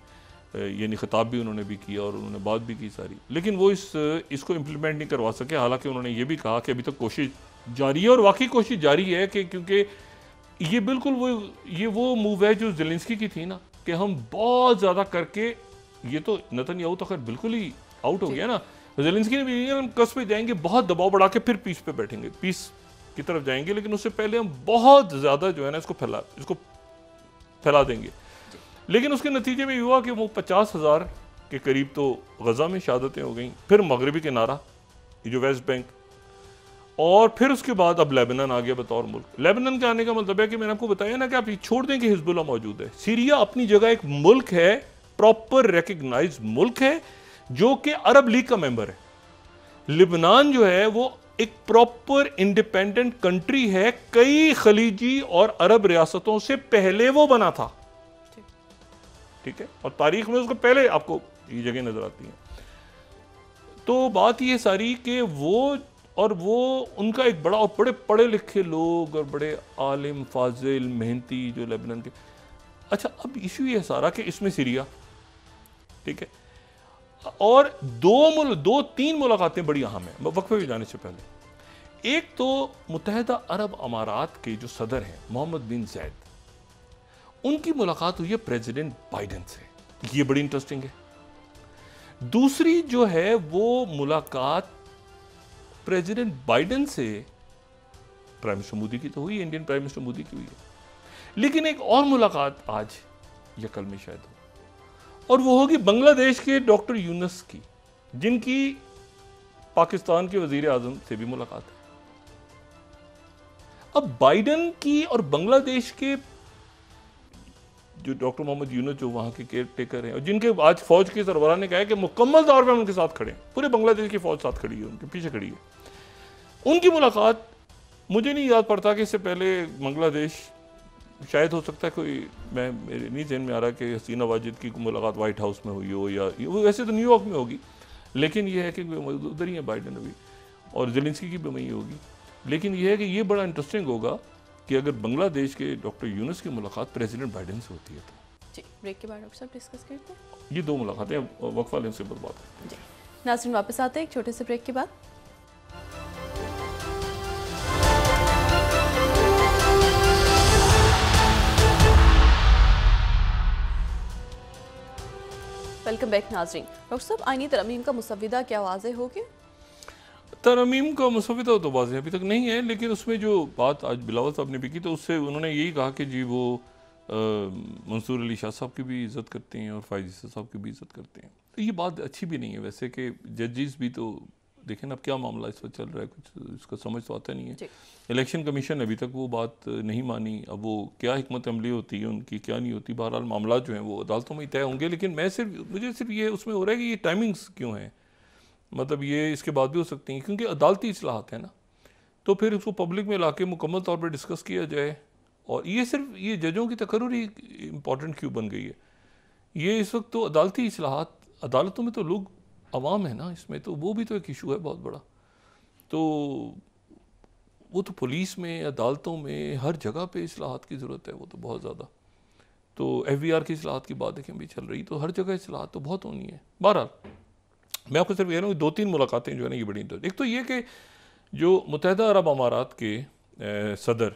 यानी ख़िताब भी उन्होंने भी किया और उन्होंने बात भी की सारी, लेकिन वो इसको इम्प्लीमेंट नहीं करवा सके। हालांकि उन्होंने ये भी कहा कि अभी तक कोशिश जारी है, और वाकई कोशिश जारी है कि क्योंकि ये बिल्कुल वो मूव है जो ज़ेलेंस्की की थी ना, कि हम बहुत ज़्यादा करके, ये तो नेतन्याहू तो खैर बिल्कुल ही आउट हो गया ना, ज़ेलेंस्की ने भी हम कस पे जाएंगे, बहुत दबाव बढ़ा के फिर पीस पे बैठेंगे, पीस की तरफ जाएंगे, लेकिन उससे पहले हम बहुत ज़्यादा जो है ना इसको फैला देंगे। लेकिन उसके नतीजे में हुआ कि वो 50,000 के करीब तो गज़ा में शहादतें हो गई, फिर मगरबी किनारा, ये जो वेस्ट बैंक, और फिर उसके बाद अब लेबनान आ गया बतौर मुल्क। लेबनान के आने का मतलब है कि मैंने आपको बताया ना कि आप ये छोड़ दें कि हिज़्बुल्लाह मौजूद है। सीरिया अपनी जगह एक मुल्क है, प्रॉपर रिकग्नाइज मुल्क है, जो कि अरब लीग का मेंबर है। लेबनान जो है वो एक प्रॉपर इंडिपेंडेंट कंट्री है, कई खलीजी और अरब रियासतों से पहले वो बना था, ठीक है, और तारीख में उसको पहले आपको ये जगह नजर आती है। तो बात ये सारी कि वो उनका एक बड़ा और बड़े पढ़े लिखे लोग और बड़े आलिम फाजिल मेहनती जो लेबनान के। अच्छा, अब इशू ये सारा कि इसमें सीरिया, ठीक है, और 2-3 मुलाकातें बड़ी अहम है वक्फे में जाने से पहले। एक तो मुत्तहिदा अरब अमारात के जो सदर हैं मोहम्मद बिन ज़ैद, उनकी मुलाकात हुई है प्रेसिडेंट बाइडेन से, ये बड़ी इंटरेस्टिंग है। दूसरी जो है वो मुलाकात प्रेसिडेंट बाइडेन से प्राइम मिनिस्टर मोदी की तो हुई है, इंडियन प्राइम मिनिस्टर मोदी की हुई है, लेकिन एक और मुलाकात आज या कल में शायद हो, और वो होगी बांग्लादेश के डॉक्टर यूनुस की, जिनकी पाकिस्तान के वजीर आजम से भी मुलाकात है। अब बाइडेन की और बांग्लादेश के जो डॉक्टर मोहम्मद यूनुस जो वहाँ के केयर टेकर हैं, और जिनके आज फौज के सरबराह ने कहा है कि मुकम्मल तौर पर उनके साथ खड़े हैं, पूरे बांग्लादेश की फौज साथ खड़ी है, उनके पीछे खड़ी है। उनकी मुलाकात मुझे नहीं याद पड़ता कि इससे पहले बांग्लादेश, शायद हो सकता है कोई, मेरे नहीं ज़हन में आ रहा कि हसीना वाजिद की मुलाकात वाइट हाउस में हुई हो, या वैसे तो न्यूयॉर्क में होगी, लेकिन यह है कि उधर ही है बाइडेन अभी, और ज़ेलेंस्की की भी वहीं होगी। लेकिन यह है कि ये बड़ा इंटरेस्टिंग होगा कि अगर बांग्लादेश के डॉक्टर यूनुस की मुलाकात प्रेसिडेंट बाइडेन से होती है तो।
जी, ब्रेक के बाद डॉक्टर साहब डिस्कस करते हैं।
ये 2 मुलाकातें वक्फा लेने से बात करते हैं।
जी, नाज़रीन वापस आते हैं एक छोटे से ब्रेक के बाद। वेलकम बैक नाजरीन। डॉक्टर साहब, आईनी तरमीम का मुसव्विदा क्या वाज़ेह हो गया?
तरमीम का मुसव्विदा तो वाज़ेह अभी तक नहीं है, लेकिन उसमें जो बात आज बिलावल साहब ने भी की तो उससे उन्होंने यही कहा कि जी वो मंसूर अली शाह साहब की भी इज़्ज़त करते हैं और फ़ाइज़ ईसा साहब की भी इज़्ज़त करते हैं। तो ये बात अच्छी भी नहीं है वैसे, कि जजेस भी तो देखें ना अब क्या मामला इस वक्त चल रहा है, कुछ इसका समझ तो आता नहीं है। इलेक्शन कमीशन अभी तक वो बात नहीं मानी, अब वो क्या हिकमत अमली होती है उनकी, क्या नहीं होती। बहरहाल मामला जो हैं वो अदालतों में ही तय होंगे, लेकिन मुझे सिर्फ ये उसमें हो रहा है कि ये टाइमिंग्स क्यों हैं, मतलब ये इसके बाद भी हो सकती हैं क्योंकि अदालती इस्लाहत है ना, तो फिर उसको पब्लिक में लाके मुकम्मल तौर पर डिस्कस किया जाए। और ये सिर्फ ये जजों की तकर्रुर ही इम्पॉर्टेंट क्यों बन गई है, ये इस वक्त तो अदालती इस्लाहत, अदालतों में तो लोग अवाम है ना, इसमें तो वो भी तो एक इशू है बहुत बड़ा। तो वो तो पुलिस में, अदालतों में, हर जगह पे इस्लाहत की ज़रूरत है, वो तो बहुत ज़्यादा। तो FVR की इस्लाहत की बात देखें भी चल रही, तो हर जगह इस्लाहत तो बहुत होनी है। बहरहाल मैं आपको सिर्फ कह रहा हूँ 2-3 मुलाकातें जो है ना ये बड़ी इंटरेस्ट। एक तो ये कि जो मुत्तहिदा अरब अमारात के सदर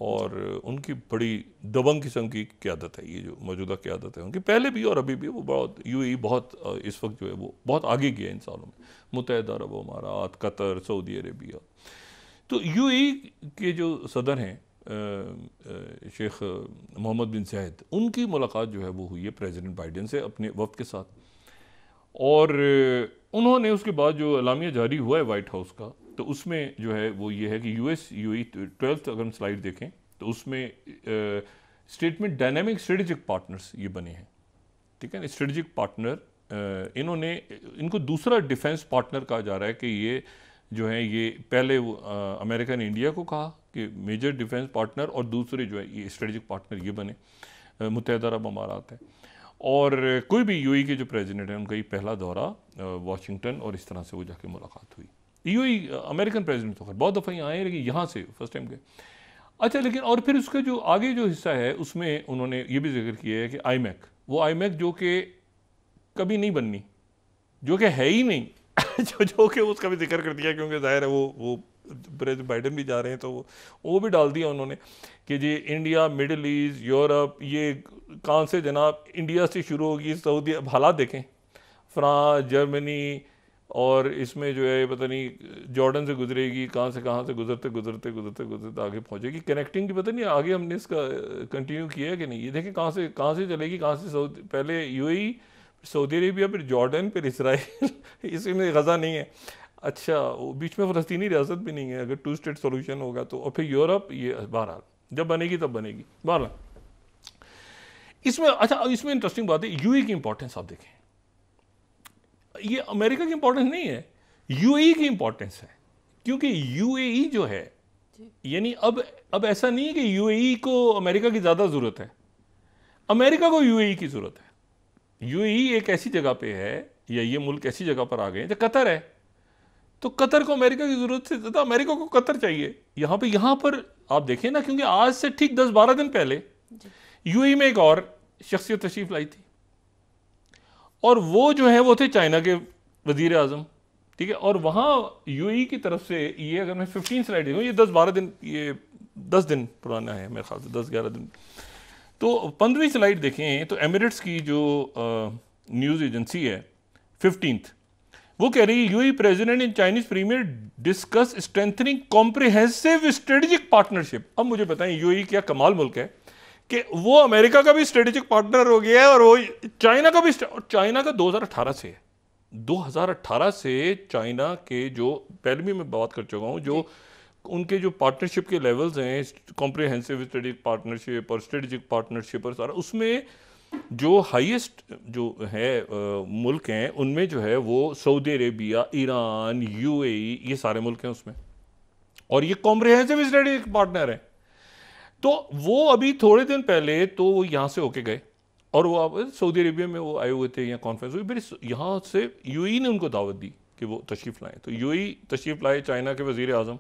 और उनकी बड़ी दबंग किस्म की क़यादत है, ये जो मौजूदा क़यादत है उनकी, पहले भी और अभी भी, वो बहुत UAE बहुत इस वक्त जो है वो बहुत आगे गया इन सालों में। मुत्तहिदा अरब अमारात, कतर, सऊदी अरेबिया। तो UAE के जो सदर हैं शेख मोहम्मद बिन ज़ायद, उनकी मुलाकात जो है वो हुई है प्रेसिडेंट बाइडेन से अपने वक्त के साथ। और उन्होंने उसके बाद जो एलामिया जारी हुआ है वाइट हाउस का, तो उसमें जो है वो ये है कि US UAE 12th अगर हम स्लाइड देखें तो उसमें स्टेटमेंट डायनामिक स्ट्रेटेजिक पार्टनर्स ये बने हैं, ठीक है ना। स्ट्रेटेजिक पार्टनर इन्होंने, इनको दूसरा डिफेंस पार्टनर कहा जा रहा है कि ये जो है ये पहले अमेरिका ने इंडिया को कहा कि मेजर डिफेंस पार्टनर, और दूसरे जो है ये स्ट्रेटेजिक पार्टनर ये बने मुत्तहिदा अरब अमारात है। और कोई भी UAE के जो प्रेसिडेंट हैं उनका ये पहला दौरा वाशिंगटन, और इस तरह से वो जाके मुलाकात हुई। UAE अमेरिकन प्रेसिडेंट तो खैर बहुत दफ़ा यहाँ आए, लेकिन यहाँ से फर्स्ट टाइम गए। अच्छा, लेकिन और फिर उसका जो आगे जो हिस्सा है उसमें उन्होंने ये भी जिक्र किया है कि IMEC, वो IMEC जो कि कभी नहीं बननी, जो कि है ही नहीं जो कि उसका भी जिक्र कर दिया, क्योंकि जाहिर है वो प्रेसिडेंट बाइडेन भी जा रहे हैं, तो वो भी डाल दिया उन्होंने कि जी इंडिया, मिडिल ईस्ट, यूरोप, ये कहाँ से जनाब, इंडिया से शुरू होगी, सऊदी, हालात देखें, फ्रांस, जर्मनी, और इसमें जो है पता नहीं जॉर्डन से गुजरेगी, कहाँ से गुजरते गुजरते गुजरते गुजरते आगे पहुँचेगी। कनेक्टिंग की पता नहीं आगे हमने इसका कंटिन्यू किया है कि नहीं। ये देखें कहाँ से चलेगी, कहाँ से पहले UAE, सऊदी अरेबिया, फिर जॉर्डन, फिर इसराइल इसमें गज़ा नहीं है, अच्छा वो बीच में फ़लस्तीनी रियासत भी नहीं है अगर 2 स्टेट सोल्यूशन होगा तो, और फिर यूरोप, ये बहरहाल जब बनेगी तब बनेगी। बहरहाल इसमें अच्छा, इसमें इंटरेस्टिंग बात है UAE की इंपॉर्टेंस आप देखें, ये अमेरिका की इंपॉर्टेंस नहीं है, UAE की इंपॉर्टेंस है, क्योंकि UAE जो है, यानी अब ऐसा नहीं है कि UAE को अमेरिका की ज़्यादा ज़रूरत है, अमेरिका को UAE की ज़रूरत है। UAE एक ऐसी जगह पे है, या ये मुल्क ऐसी जगह पर आ गए हैं जो कतर है, तो कतर को अमेरिका की ज़रूरत से ज़्यादा अमेरिका को कतर चाहिए। यहाँ पर आप देखें ना, क्योंकि आज से ठीक 10-12 दिन पहले UAE में एक और शख्सियत तशरीफ लाई थी, और वो जो है वो थे चाइना के वज़ीर आज़म, ठीक है। और वहाँ UAE की तरफ से, ये अगर मैं 15 स्लाइड देखूँ, ये 10-12 दिन, ये 10 दिन पुराना है मेरे ख्याल से, 10-11 दिन। तो 15वीं स्लाइड देखें तो एमिरेट्स की जो न्यूज़ एजेंसी है 15th, वो कह रही है UAE president and Chinese premier discuss strengthening comprehensive strategic partnership. अब मुझे बताएं UAE क्या कमाल मुल्क है कि वो अमेरिका का भी स्ट्रेटेजिक पार्टनर हो गया है, और वो चाइना का भी, और चाइना का 2018 से है। 2018 से चाइना के जो, पहले भी मैं बात कर चुका हूँ, जो उनके जो पार्टनरशिप के लेवल्स हैं, कॉम्प्रिहेंसिव स्ट्रेटेजिक पार्टनरशिप और स्ट्रेटेजिक पार्टनरशिप और सारा, उसमें जो हाईएस्ट जो है मुल्क हैं, उनमें जो है वो सऊदी अरेबिया, ईरान, UAE, ये सारे मुल्क हैं उसमें, और ये कॉम्प्रिहेंसिव स्ट्रेटेजिक पार्टनर है। तो वो अभी थोड़े दिन पहले तो वो यहाँ से होके गए, और वो अब सऊदी अरेबिया में वो आए हुए थे, यहाँ कॉन्फ्रेंस हुई, फिर यहाँ से UAE ने उनको दावत दी कि वो तशरीफ़ लाएँ, तो UAE तशरीफ़ लाए, चाइना के वज़ीर आज़म,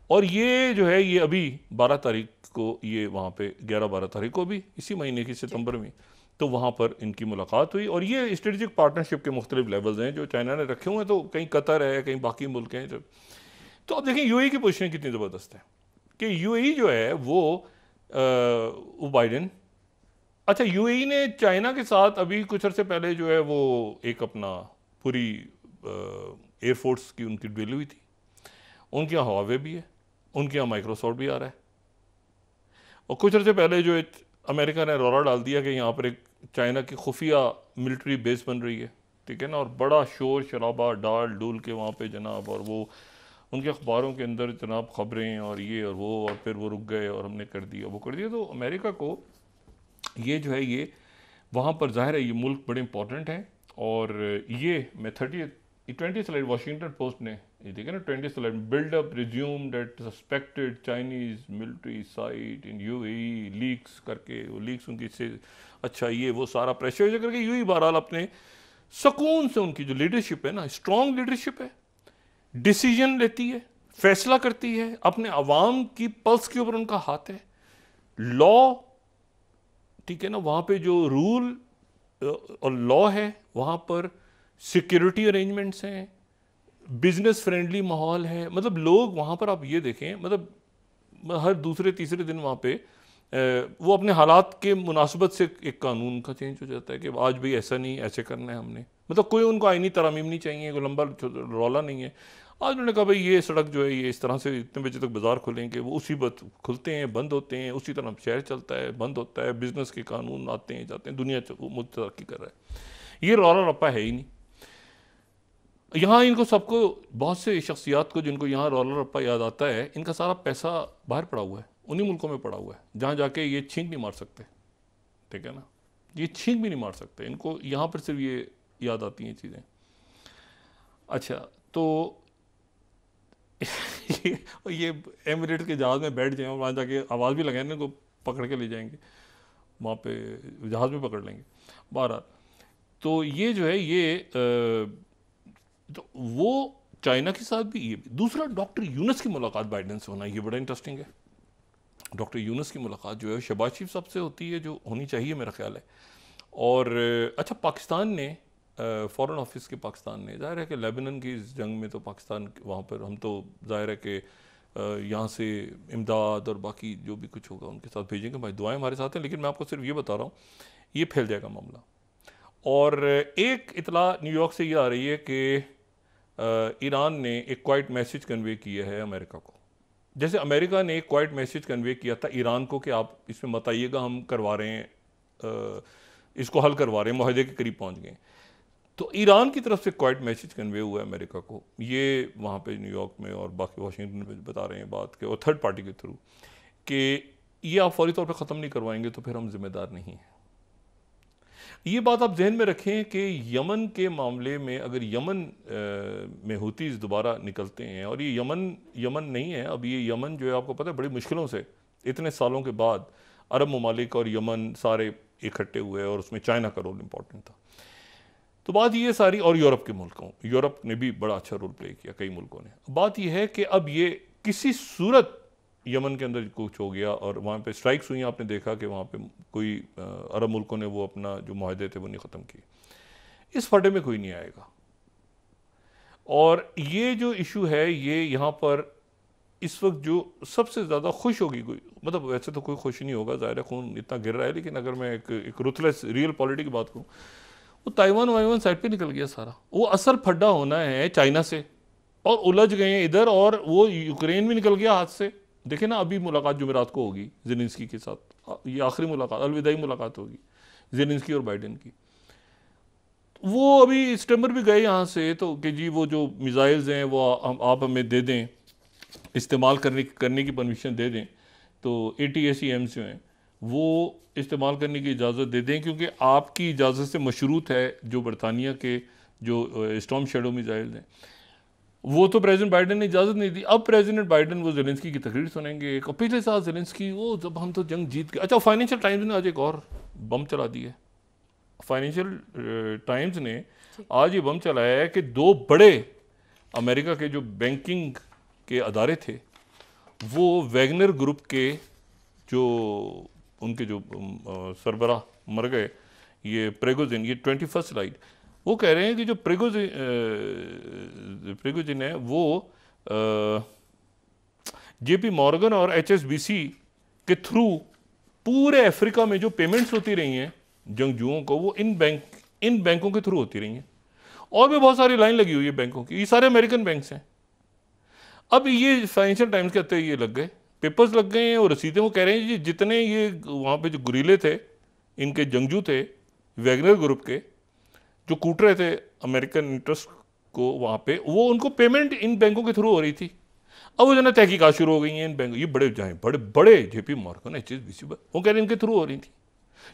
और ये जो है ये अभी 12 तारीख को, ये वहाँ पे 11-12 तारीख को भी इसी महीने की सितंबर में, तो वहाँ पर इनकी मुलाकात हुई। और ये स्ट्रेटेजिक पार्टनरशिप के मुख्तलिफ लेवल्स हैं जो चाइना ने रखे हुए हैं, तो कहीं कतर है, कहीं बाकी मुल्क हैं। तो अब देखें UAE की पोजीशन कितनी ज़बरदस्त है कि UAE जो है वो बाइडेन अच्छा, यूएई ने चाइना के साथ अभी कुछ अर्से पहले जो है वो एक अपना पूरी एयरफोर्स की उनकी ड्रिल हुई थी। उनके यहाँ हवावे भी है, उनके यहाँ माइक्रोसॉफ्ट भी आ रहा है। और कुछ अर्से पहले जो अमेरिका ने रौला डाल दिया कि यहाँ पर एक चाइना की खुफिया मिलिट्री बेस बन रही है, ठीक है ना, और बड़ा शोर शराबा डाल डूल के वहाँ पे जनाब, और वो उनके अखबारों के अंदर जनाब खबरें और ये और वो, और फिर वो रुक गए और हमने कर दिया वो कर दिया। तो अमेरिका को ये जो है ये वहाँ पर जाहिर है ये मुल्क बड़े इंपॉर्टेंट है। और ये मैं 20 स्लाइड वाशिंगटन पोस्ट ने ये देखा ना, 20 slide, build up resume that suspected Chinese military site in UAE leaks करके, वो लीक्स उनकी से अच्छा ये वो सारा प्रेशर करके यूएई बहरहाल अपने सुकून से उनकी जो लीडरशिप है ना, स्ट्रॉन्ग लीडरशिप है, डिसीजन लेती है, फैसला करती है, अपने अवाम की पल्स के ऊपर उनका हाथ है, लॉ, ठीक है ना, वहाँ पे जो रूल और लॉ है, वहाँ पर सिक्योरिटी अरेंजमेंट्स हैं, बिजनेस फ्रेंडली माहौल है। मतलब लोग वहाँ पर आप ये देखें, मतलब हर दूसरे तीसरे दिन वहाँ पे वो अपने हालात के मुनासिबत से एक कानून का चेंज हो जाता है कि आज भी ऐसा नहीं, ऐसे करना है हमने। मतलब कोई उनको आईनी तरामीम नहीं चाहिए, कोई लंबा रौला नहीं है। आज उन्होंने कहा भाई ये सड़क जो है ये इस तरह से इतने बजे तक बाज़ार खुलेंगे, वो उसी वक्त खुलते हैं बंद होते हैं, उसी तरह शहर चलता है बंद होता है, बिजनेस के कानून आते हैं जाते हैं, दुनिया मुल्क तरक्की कर रहा है। ये रौला रप्पा है ही नहीं यहाँ। इनको सबको, बहुत से शख्सियात को जिनको यहाँ रौला रप्पा याद आता है, इनका सारा पैसा बाहर पड़ा हुआ है, उन्हीं मुल्कों में पड़ा हुआ है जहाँ जाके ये छींक नहीं मार सकते, ठीक है ना, ये छींक भी नहीं मार सकते। इनको यहाँ पर सिर्फ ये याद आती हैं चीज़ें। अच्छा, तो ये एमिरेट्स के जहाज़ में बैठ जाएं, वहाँ जाके आवाज़ भी लगाएंगे को पकड़ के ले जाएंगे, वहाँ पे जहाज़ में पकड़ लेंगे। बहरहाल तो ये जो है ये तो वो चाइना के साथ भी ये। दूसरा, डॉक्टर यूनुस की मुलाकात बाइडेन से होना, ये बड़ा इंटरेस्टिंग है। डॉक्टर यूनुस की मुलाकात जो है शहबाज शरीफ साहब से होती है, जो होनी चाहिए मेरा ख्याल है। और अच्छा, पाकिस्तान ने फ़ॉरेन ऑफिस के पाकिस्तान ने, जाहिर है कि लेबनान की इस जंग में तो पाकिस्तान वहाँ पर हम तो जाहिर है कि यहाँ से इमदाद और बाकी जो भी कुछ होगा उनके साथ भेजेंगे, भाई दुआएं हमारे साथ हैं। लेकिन मैं आपको सिर्फ ये बता रहा हूँ, ये फैल जाएगा मामला। और एक इतला न्यूयॉर्क से ये आ रही है कि ईरान ने एक क्वाइट मैसेज कन्वे किया है अमेरिका को, जैसे अमेरिका ने एक क्वाइट मैसेज कन्वे किया था ईरान को कि आप इसमें मत आइएगा, हम करवा रहे हैं, इसको हल करवा रहे हैं, माहदे के करीब पहुँच गए। तो ईरान की तरफ से क्वाइट मैसेज कन्वे हुआ है अमेरिका को, ये वहाँ पे न्यूयॉर्क में और बाकी वाशिंगटन में बता रहे हैं बात के, और थर्ड पार्टी के थ्रू, कि ये आप फौरी तौर पे ख़त्म नहीं करवाएंगे तो फिर हम जिम्मेदार नहीं हैं। ये बात आप जहन में रखें कि यमन के मामले में अगर यमन में हुतीज़ दोबारा निकलते हैं, और ये यमन नहीं है अब, ये यमन जो है आपको पता है बड़ी मुश्किलों से इतने सालों के बाद अरब ममालिक और यमन सारे इकट्ठे हुए, और उसमें चाइना का रोल इम्पॉर्टेंट था। तो बात ये सारी, और यूरोप के मुल्कों, यूरोप ने भी बड़ा अच्छा रोल प्ले किया, कई मुल्कों ने। बात यह है कि अब ये किसी सूरत यमन के अंदर कुछ हो गया और वहाँ पे स्ट्राइक्स हुई, आपने देखा कि वहाँ पे कोई अरब मुल्कों ने वो अपना जो मुआहदे थे वो नहीं ख़त्म किए। इस फटे में कोई नहीं आएगा। और ये जो इशू है ये यहाँ पर इस वक्त जो सबसे ज़्यादा खुश होगी कोई, मतलब वैसे तो कोई खुश नहीं होगा, ज़ाहिर है खून इतना गिर रहा है, लेकिन अगर मैं एक रुथलेस रियल पॉलिटिक की बात करूँ, वो ताइवान वाइवान साइड पे निकल गया सारा। वो असल फड्डा होना है चाइना से, और उलझ गए हैं इधर, और वो यूक्रेन भी निकल गया हाथ से। देखे ना, अभी मुलाकात जुमेरात को होगी ज़ेलेंस्की के साथ, ये आखिरी मुलाकात, अलविदाई मुलाकात होगी ज़ेलेंस्की और बाइडेन की। वो अभी सितंबर भी गए यहाँ से, तो कि जी वो जो मिसाइल्स हैं वो आप हमें दे दें, इस्तेमाल करने की परमिशन दे दें, तो ATACMs जो हैं वो इस्तेमाल करने की इजाज़त दे दें, क्योंकि आपकी इजाज़त से मशरूत है जो बरतानिया के जो स्टॉर्म शैडो मिसाइल्स हैं, वो तो प्रेसिडेंट बाइडेन ने इजाज़त नहीं दी। अब प्रेसिडेंट बाइडेन वो ज़ेलेंस्की की तकरीर सुनेंगे। पिछले साल ज़ेलेंस्की वो जब हम तो जंग जीत गए। अच्छा, फाइनेंशियल टाइम्स ने आज एक और बम चला दी है। फाइनेंशियल टाइम्स ने आज ये बम चलाया है कि 2 बड़े अमेरिका के जो बैंकिंग के अदारे थे, वो वैगनर ग्रुप के जो उनके जो सरबराह मर गए, ये प्रिगोजिन, ये 21st स्लाइड, वो कह रहे हैं कि जो प्रिगोजिन है वो JP मॉर्गन और HSBC के थ्रू पूरे अफ्रीका में जो पेमेंट्स होती रही हैं जंगजुओं को, वो इन बैंकों के थ्रू होती रही हैं। और भी बहुत सारी लाइन लगी हुई है बैंकों की, ये सारे अमेरिकन बैंक्स हैं। अब ये फाइनेंशियल टाइम्स कहते हैं ये लग गए, पेपर्स लग गए हैं और रसीदें वो कह रहे हैं जी जितने ये वहाँ पे जो गुरीले थे, इनके जंगजू थे वैगनर ग्रुप के, जो कूट रहे थे अमेरिकन इंटरेस्ट को वहाँ पे, वो उनको पेमेंट इन बैंकों के थ्रू हो रही थी। अब वो जो ना तहकीकात शुरू हो गई हैं इन बैंक, ये बड़े बड़े जेपी मॉर्गन, HSBC, वो कह रहे हैं इनके थ्रू हो रही थी।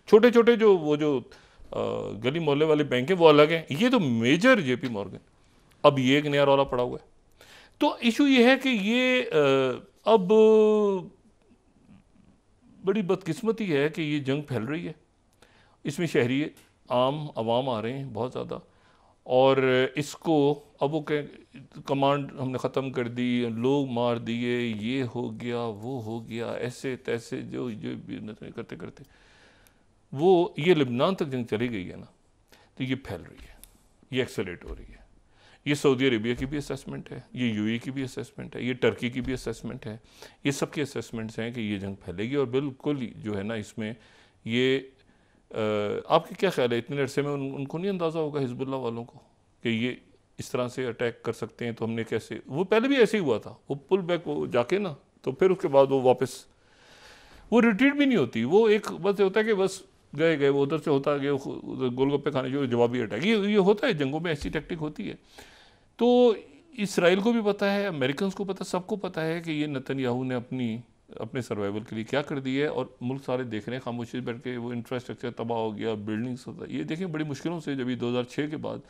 छोटे छोटे जो वो जो गली मोहल्ले वाले बैंक हैं वो अलग हैं, ये तो मेजर जेपी मॉर्गन। अब ये एक नया रौला पड़ा हुआ है। तो इशू ये है कि ये अब बड़ी बदकिस्मती है कि ये जंग फैल रही है, इसमें शहरी आम अवाम आ रहे हैं बहुत ज़्यादा, और इसको अब वो कमांड हमने ख़त्म कर दी, लोग मार दिए, ये हो गया वो हो गया, ऐसे तैसे जो करते करते वो ये लेबनान तक जंग चली गई है ना, तो ये फैल रही है, ये एक्सेलेरेट हो रही है। ये सऊदी अरेबिया की भी असेसमेंट है, ये UAE की भी असेसमेंट है, ये टर्की की भी असेसमेंट है, ये सब की असेसमेंट्स हैं कि ये जंग फैलेगी। और बिल्कुल जो है ना इसमें ये आपके क्या ख्याल है, इतने अरसे में उनको नहीं अंदाज़ा होगा हिजबुल्ला वालों को कि ये इस तरह से अटैक कर सकते हैं, तो हमने कैसे, वो पहले भी ऐसे ही हुआ था, वो पुल बैक वो जाके ना, तो फिर उसके बाद वो वापस वो रिट्रीट भी नहीं होती, वो एक बस होता है कि बस गए वो उधर से होता गया, उधर गोलगप्पे खाने जो जवाबी अटैक, ये होता है जंगों में, ऐसी टैक्टिक होती है। तो इसराइल को भी पता है, अमेरिकन को पता, सबको पता है कि ये नेतन्याहू ने अपने सर्वाइवल के लिए क्या कर दिया है, और मुल्क सारे देख रहे हैं खामोशी से बैठ के, वो इंफ्रास्ट्रक्चर तबाह हो गया, बिल्डिंग्स होता है, ये देखें बड़ी मुश्किलों से, जब 2006 के बाद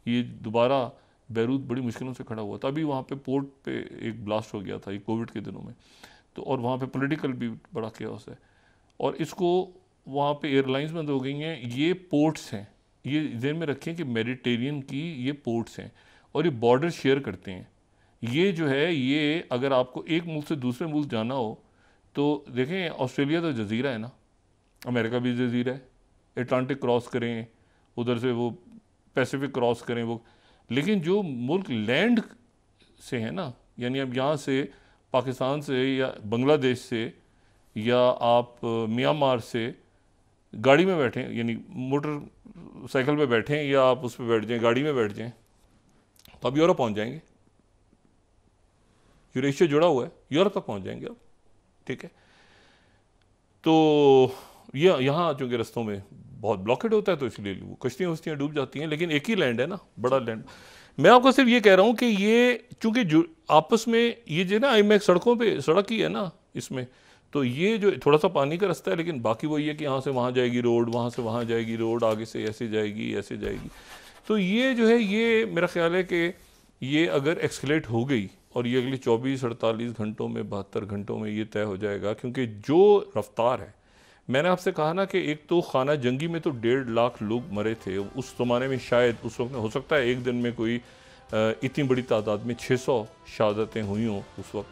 ये दोबारा बैरूत बड़ी मुश्किलों से खड़ा हुआ था। अभी वहाँ पे पोर्ट पे एक ब्लास्ट हो गया था ये कोविड के दिनों में, तो और वहाँ पे पॉलिटिकल भी बड़ा केओस है, और इसको वहाँ पे एयरलाइंस बंद हो गई हैं। ये पोर्ट्स हैं, ये ध्यान में रखें कि मेडिटेरियन की ये पोर्ट्स हैं, और ये बॉर्डर शेयर करते हैं। ये जो है, ये अगर आपको एक मुल्क से दूसरे मुल्क जाना हो तो देखें, ऑस्ट्रेलिया तो जजीरा है ना, अमेरिका भी जजीरा है, अटलांटिक क्रॉस करें, उधर से वो पैसिफिक क्रॉस करें वो, लेकिन जो मुल्क लैंड से है ना, यानी अब यहाँ से पाकिस्तान से या बांग्लादेश से या आप म्यांमार से गाड़ी में बैठें, यानी मोटर साइकिल पे बैठें या आप उस पर बैठ जाएं, गाड़ी में बैठ जाएं, तो आप यूरोप पहुँच जाएंगे। यूरेशिया जुड़ा हुआ है, यूरोप तक पहुँच जाएंगे आप, ठीक है। तो ये यहाँ चूँकि रस्तों में बहुत ब्लॉकेड होता है, तो इसलिए वो कश्तियाँ डूब जाती हैं, लेकिन एक ही लैंड है ना, बड़ा लैंड। मैं आपको सिर्फ ये कह रहा हूँ कि ये चूँकि आपस में ये जो ना IMEC सड़कों पे सड़क ही है ना इसमें, तो ये जो थोड़ा सा पानी का रास्ता है, लेकिन बाकी वही है कि यहाँ से वहाँ जाएगी रोड, वहाँ से वहाँ जाएगी रोड, आगे से ऐसे जाएगी। तो ये जो है, ये मेरा ख्याल है कि ये अगर एक्सकलेट हो गई और ये अगले 24-48 घंटों में 72 घंटों में ये तय हो जाएगा, क्योंकि जो रफ्तार है, मैंने आपसे कहा ना कि एक तो खाना जंगी में तो 1.5 लाख लोग मरे थे उस ज़माने में, शायद उस वक्त में हो सकता है एक दिन में कोई इतनी बड़ी तादाद में 600 शहादतें हुई हों उस वक्त,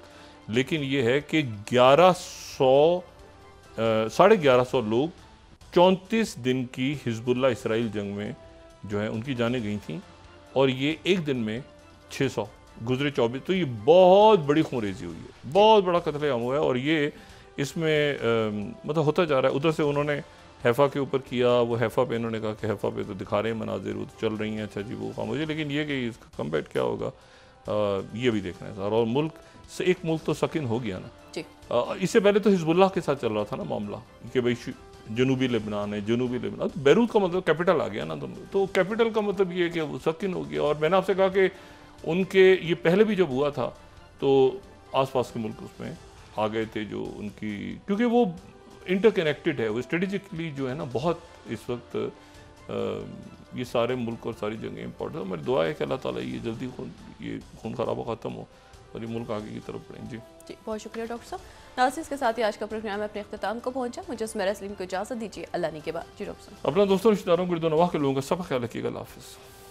लेकिन ये है कि 1100 लोग 34 दिन की हिजबुल्ला इसराइल जंग में जो है उनकी जानें गई थी, और ये एक दिन में 600 गुजरे 24, तो ये बहुत बड़ी खूनरेजी हुई है, बहुत बड़ा कत्लेआम हुआ है। और ये इसमें मतलब होता जा रहा है। उधर से उन्होंने हैफ़ा के ऊपर किया, वो हैफ़ा पे इन्होंने कहा कि हैफ़ा पे तो दिखा रहे हैं मनाजिर, वो तो चल रही हैं, अच्छा जी वो खामोशी, लेकिन ये कि इसका कम्बैट क्या होगा ये भी देखना है सर। और मुल्क से एक मुल्क तो सकिन हो गया ना, इससे पहले तो हिजबुल्लाह के साथ चल रहा था ना मामला कि भाई जनूबी लेबनान है, जनूबी लेबनान, तो बैरूत का मतलब कैपिटल आ गया ना, तो कैपिटल का मतलब ये है कि वो सकिन हो गया। और मैंने आपसे कहा कि उनके ये पहले भी जब हुआ था तो आसपास के मुल्क उसमें आ गए थे जो उनकी, क्योंकि वो इंटरकनेक्टेड है, वो स्ट्रेटेजिकली जो है ना बहुत इस वक्त ये सारे मुल्क और सारी जगह इंपॉर्टेंट है। मेरी दुआ है कि अल्लाह ताला ये जल्दी ये खून खराबा ख़त्म हो और ये मुल्क आगे की तरफ बढ़ें। जी
बहुत शुक्रिया डॉक्टर साहब। नाज़रीन, के साथ ही आज का प्रोग्राम अपने अख्ताम को पहुंचा। मुझे सुमेरा सलीम को इजाज़त दीजिए, अल्लाह ने के बाद। जी डॉक्टर साहब,
अपना दोस्तों रिश्तेदारों को के लोगों का सब ख्याल रखिएगा। अल्लाह हाफ़िज़।